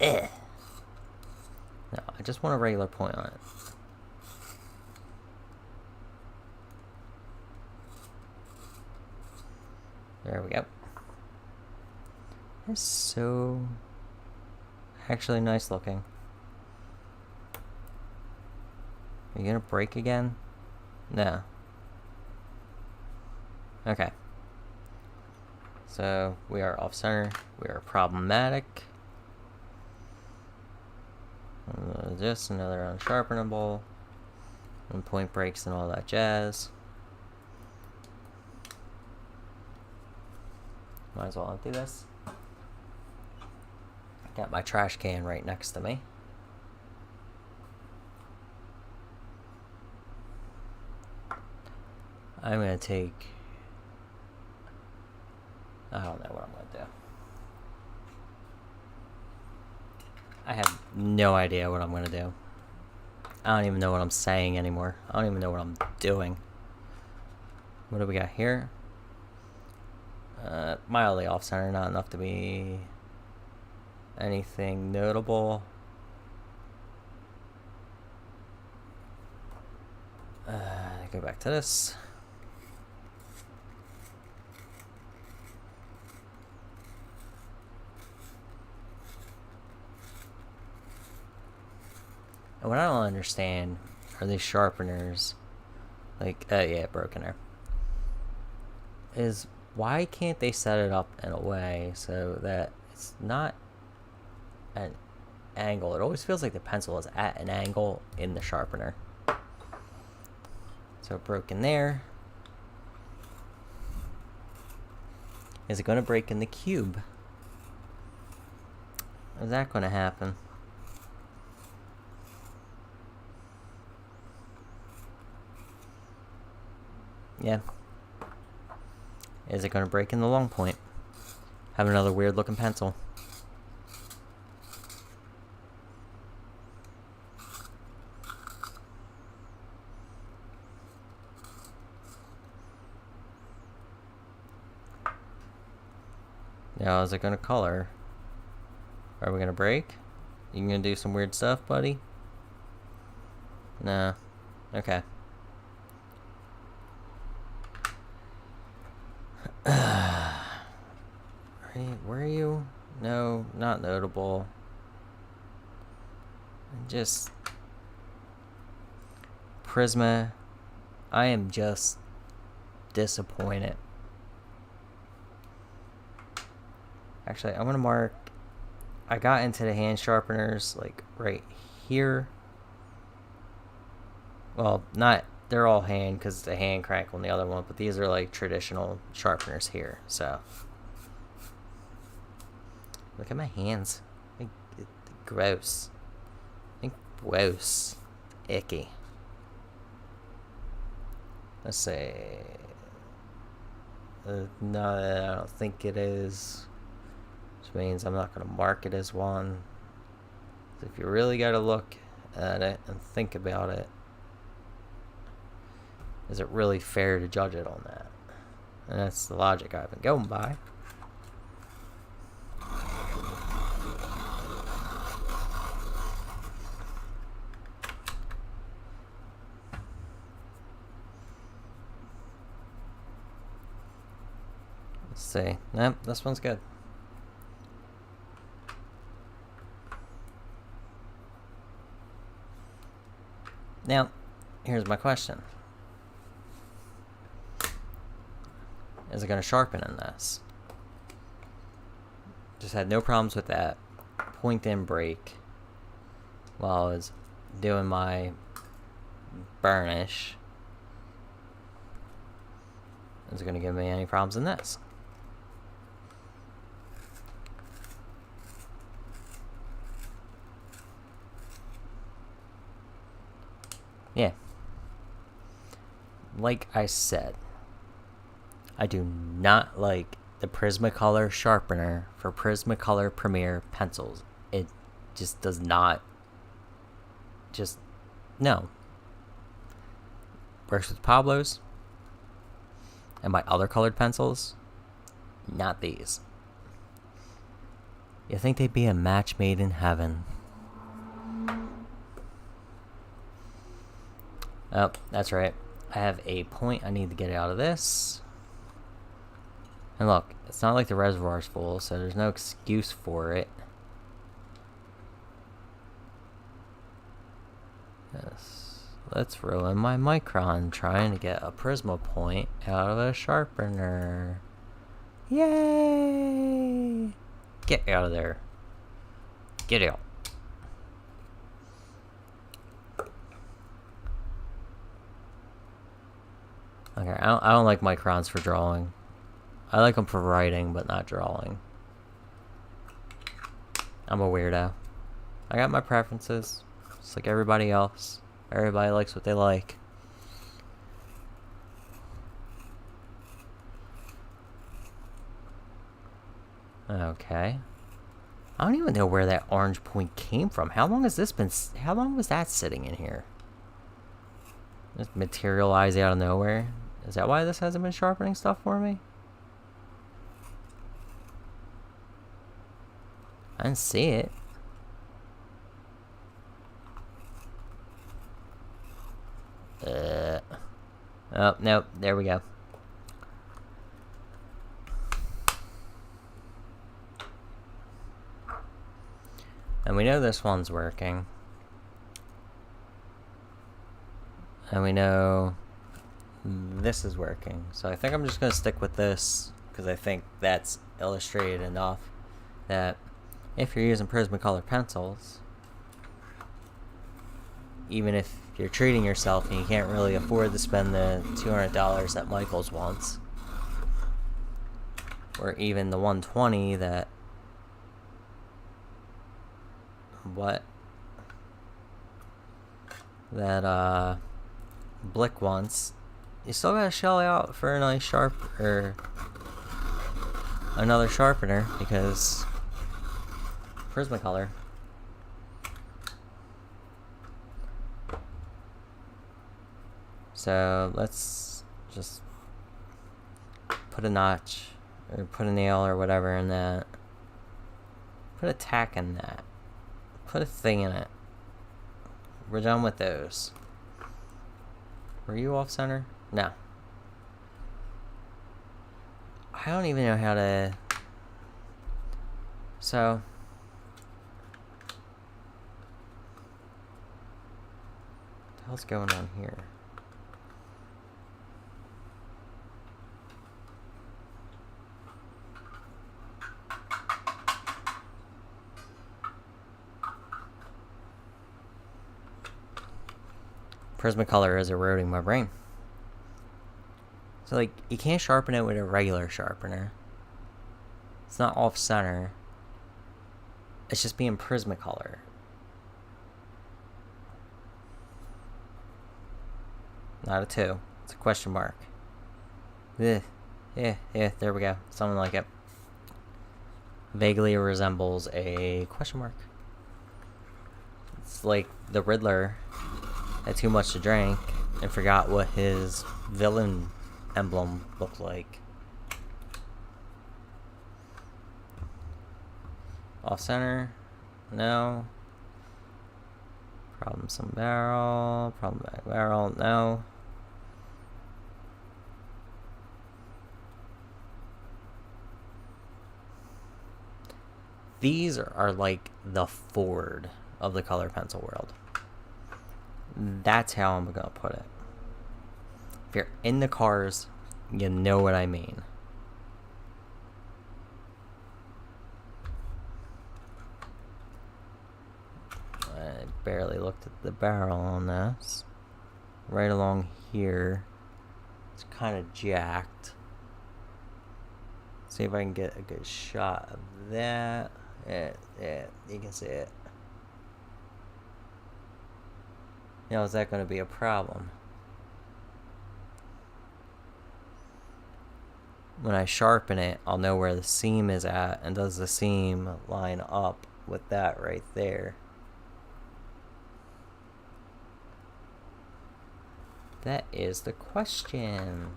Eh. No, I just want a regular point on it. There we go. It's so actually nice looking. Are you gonna break again? No. Okay. So we are off center. We are problematic. Just another unsharpenable. And point breaks and all that jazz. Might as well undo this. Got my trash can right next to me. I'm gonna take... I don't know what I'm gonna do. I have no idea what I'm gonna do. I don't even know what I'm saying anymore. I don't even know what I'm doing. What do we got here? Mildly off center, not enough to be anything notable. Go back to this. And what I don't understand are these sharpeners, like, yeah, broken there, is why can't they set it up in a way so that it's not an angle? It always feels like the pencil is at an angle in the sharpener. So it broke in there. Is it going to break in the cube? Is that going to happen? Yeah. Is it going to break in the long point? Have another weird looking pencil. Now, is it going to color? Are we going to break? You going to do some weird stuff, buddy? Nah. Okay. Where are you? No, not notable. Just Prisma. I am just disappointed. Actually, I'm gonna mark. I got into the hand sharpeners like right here. Well, not. They're all hand because it's a hand crank on the other one, but these are like traditional sharpeners here. So look at my hands. Gross. Gross. Icky. Let's see. No, I don't think it is. Which means I'm not going to mark it as one. So if you really got to look at it and think about it, is it really fair to judge it on that? And that's the logic I've been going by. Let's see. Nope, this one's good. Now, here's my question. Is it going to sharpen in this? Just had no problems with that point and break while I was doing my burnish. Is it going to give me any problems in this? Yeah. Like I said, I do not like the Prismacolor Sharpener for Prismacolor Premier Pencils. It just does not. Just, no. Works with Pablo's and my other colored pencils. Not these. You think they'd be a match made in heaven? Oh, that's right. I have a point I need to get out of this. And look, it's not like the reservoir's full, so there's no excuse for it. Yes. Let's ruin my micron trying to get a Prisma point out of a sharpener. Yay! Get out of there. Get out. Okay, I don't like microns for drawing. I like them for writing, but not drawing. I'm a weirdo. I got my preferences, just like everybody else. Everybody likes what they like. Okay. I don't even know where that orange point came from. How long has this been? How long was that sitting in here? Just materialized out of nowhere. Is that why this hasn't been sharpening stuff for me? I didn't see it. Oh, nope. There we go. And we know this one's working. And we know this is working. So I think I'm just going to stick with this, because I think that's illustrated enough that if you're using Prismacolor pencils, even if you're treating yourself and you can't really afford to spend the $200 that Michaels wants, or even the $120 that Blick wants, you still gotta shell out for a nice another sharpener, because Prismacolor. So let's just put a notch or put a nail or whatever in that. Put a tack in that. Put a thing in it. We're done with those. Were you off center? No. I don't even know how to. So. What the hell's going on here? Prismacolor is eroding my brain. So, like, you can't sharpen it with a regular sharpener. It's not off-center. It's just being Prismacolor. Not a 2. It's a question mark. Yeah, there we go. Something like it. Vaguely resembles a question mark. It's like the Riddler had too much to drink and forgot what his villain emblem looked like. Off center? No. Problem some barrel. Problem back barrel? No. These are like the Ford of the color pencil world. That's how I'm gonna put it. If you're in the cars, you know what I mean. I barely looked at the barrel on this. Right along here, it's kind of jacked. See if I can get a good shot of that. Yeah, you can see it. Now, is that going to be a problem? When I sharpen it, I'll know where the seam is at, and does the seam line up with that right there? That is the question.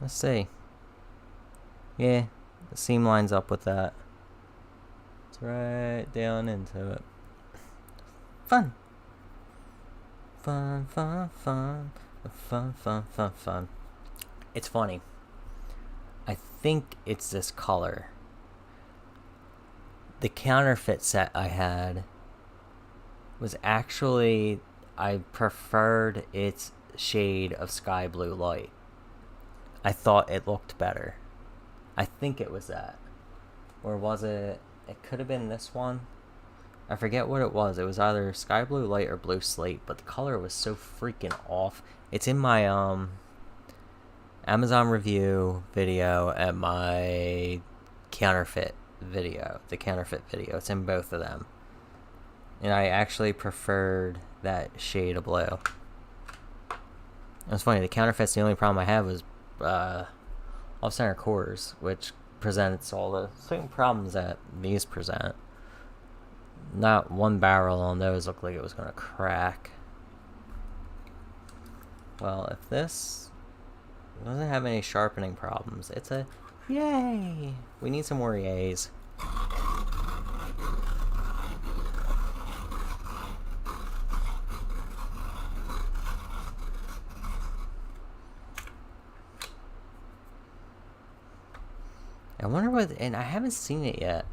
Let's see. Yeah, the seam lines up with that. It's right down into it. Fun. Fun, fun, fun. Fun, fun, fun, fun. It's funny. I think it's this color. The counterfeit set I had was actually, I preferred its shade of sky blue light. I thought it looked better. I think it was that. Or was it? It could have been this one. I forget what it was. It was either sky blue light or blue slate, but the color was so freaking off. It's in my Amazon review video and my counterfeit video. The counterfeit video. It's in both of them. And I actually preferred that shade of blue. It's funny, the counterfeit's the only problem I had was off-center cores, which presents all the same problems that these present. Not one barrel on those looked like it was going to crack. Well, if this doesn't have any sharpening problems, it's a yay! We need some more yays. I wonder what, and I haven't seen it yet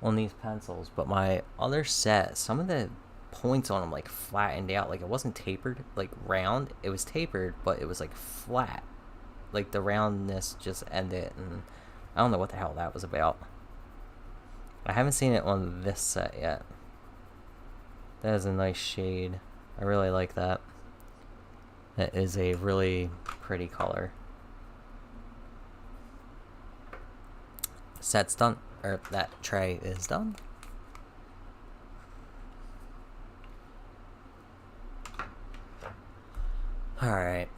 on these pencils, but my other set, some of the points on them like flattened out, like it wasn't tapered, like round. It was tapered, but it was like flat. Like the roundness just ended, and I don't know what the hell that was about. I haven't seen it on this set yet. That is a nice shade. I really like that. That is a really pretty color. Set's done, or that tray is done. Alright.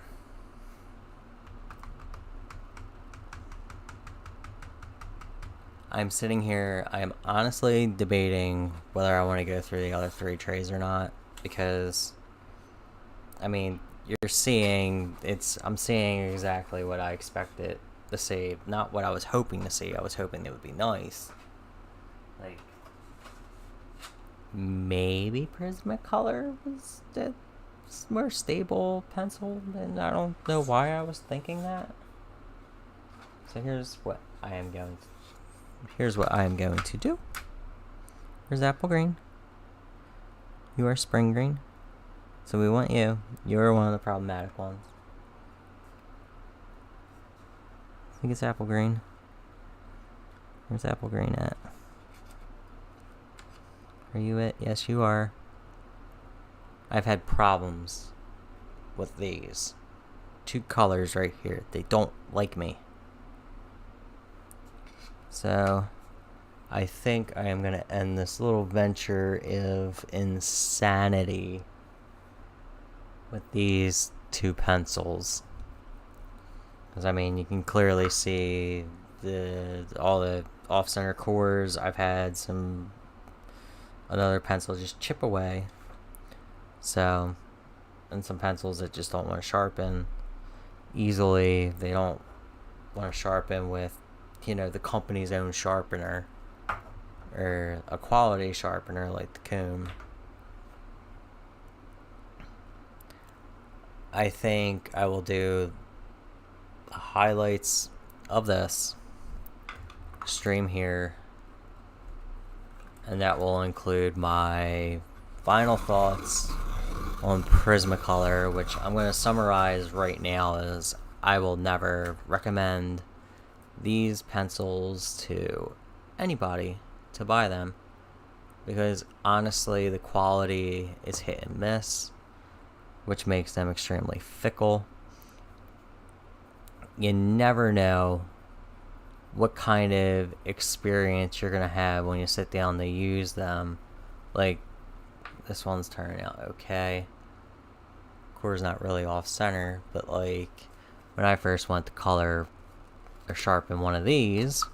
I'm sitting here, I'm honestly debating whether I want to go through the other 3 trays or not, because, I mean, you're seeing, I'm seeing exactly what I expected to see, not what I was hoping to see. I was hoping it would be nice. Like, maybe Prismacolor was the more stable pencil, and I don't know why I was thinking that. So here's what I am going to do. Here's apple green. You are spring green. So we want you. You're one of the problematic ones. I think it's apple green. Where's apple green at? Are you it? Yes, you are. I've had problems with these 2 colors right here. They don't like me. So I think I am going to end this little venture of insanity with these 2 pencils. Because, I mean, you can clearly see all the off-center cores. I've had another pencil just chip away. So and some pencils that just don't want to sharpen easily. They don't want to sharpen with, the company's own sharpener or a quality sharpener like the comb. I think I will do the highlights of this stream here, and that will include my final thoughts on Prismacolor, which I'm going to summarize right now as I will never recommend these pencils to anybody to buy them, because honestly the quality is hit and miss, which makes them extremely fickle. You never know what kind of experience you're gonna have when you sit down to use them. Like, this one's turning out okay. Core's not really off center, but like when I first went to color or sharpen one of these,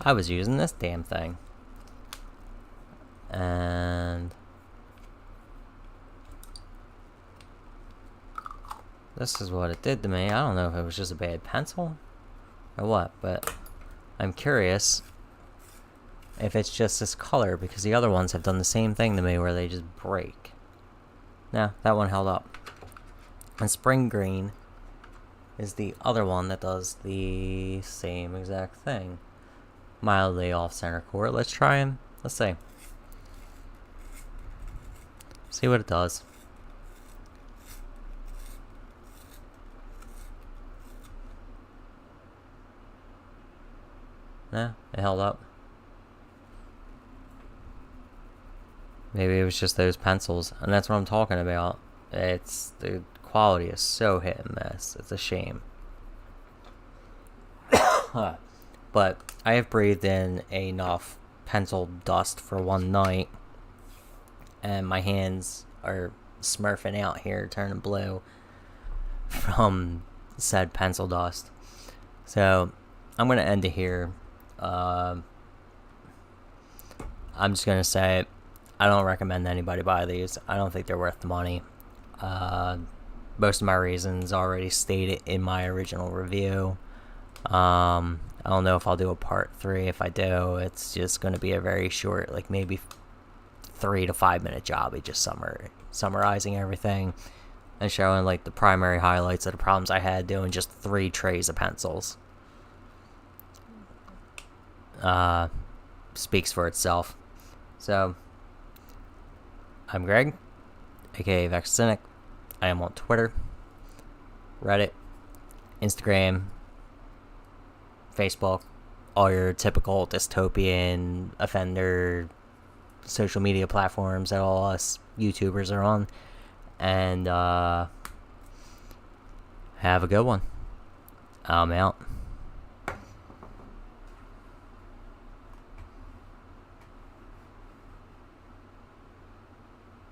I was using this damn thing. And this is what it did to me. I don't know if it was just a bad pencil or what, but I'm curious if it's just this color, because the other ones have done the same thing to me where they just break. No, that one held up. And Spring Green is the other one that does the same exact thing. Mildly off center core. Let's try him. Let's see. See what it does. Nah, it held up. Maybe it was just those pencils, and that's what I'm talking about. It's the quality is so hit and miss. It's a shame. But I have breathed in enough pencil dust for one night, and my hands are smurfing out here, turning blue from said pencil dust. So I'm gonna end it here. I'm just gonna say I don't recommend anybody buy these. I don't think they're worth the money. Most of my reasons already stated in my original review. I don't know if I'll do a part 3. If I do, it's just going to be a very short, like maybe 3 to 5 minute job. It just summarizing everything and showing like the primary highlights of the problems I had doing just 3 trays of pencils. Speaks for itself. So, I'm Greg, aka Vex Cynic. I am on Twitter, Reddit, Instagram, Facebook, all your typical dystopian offender social media platforms that all us YouTubers are on. And have a good one. I'm out.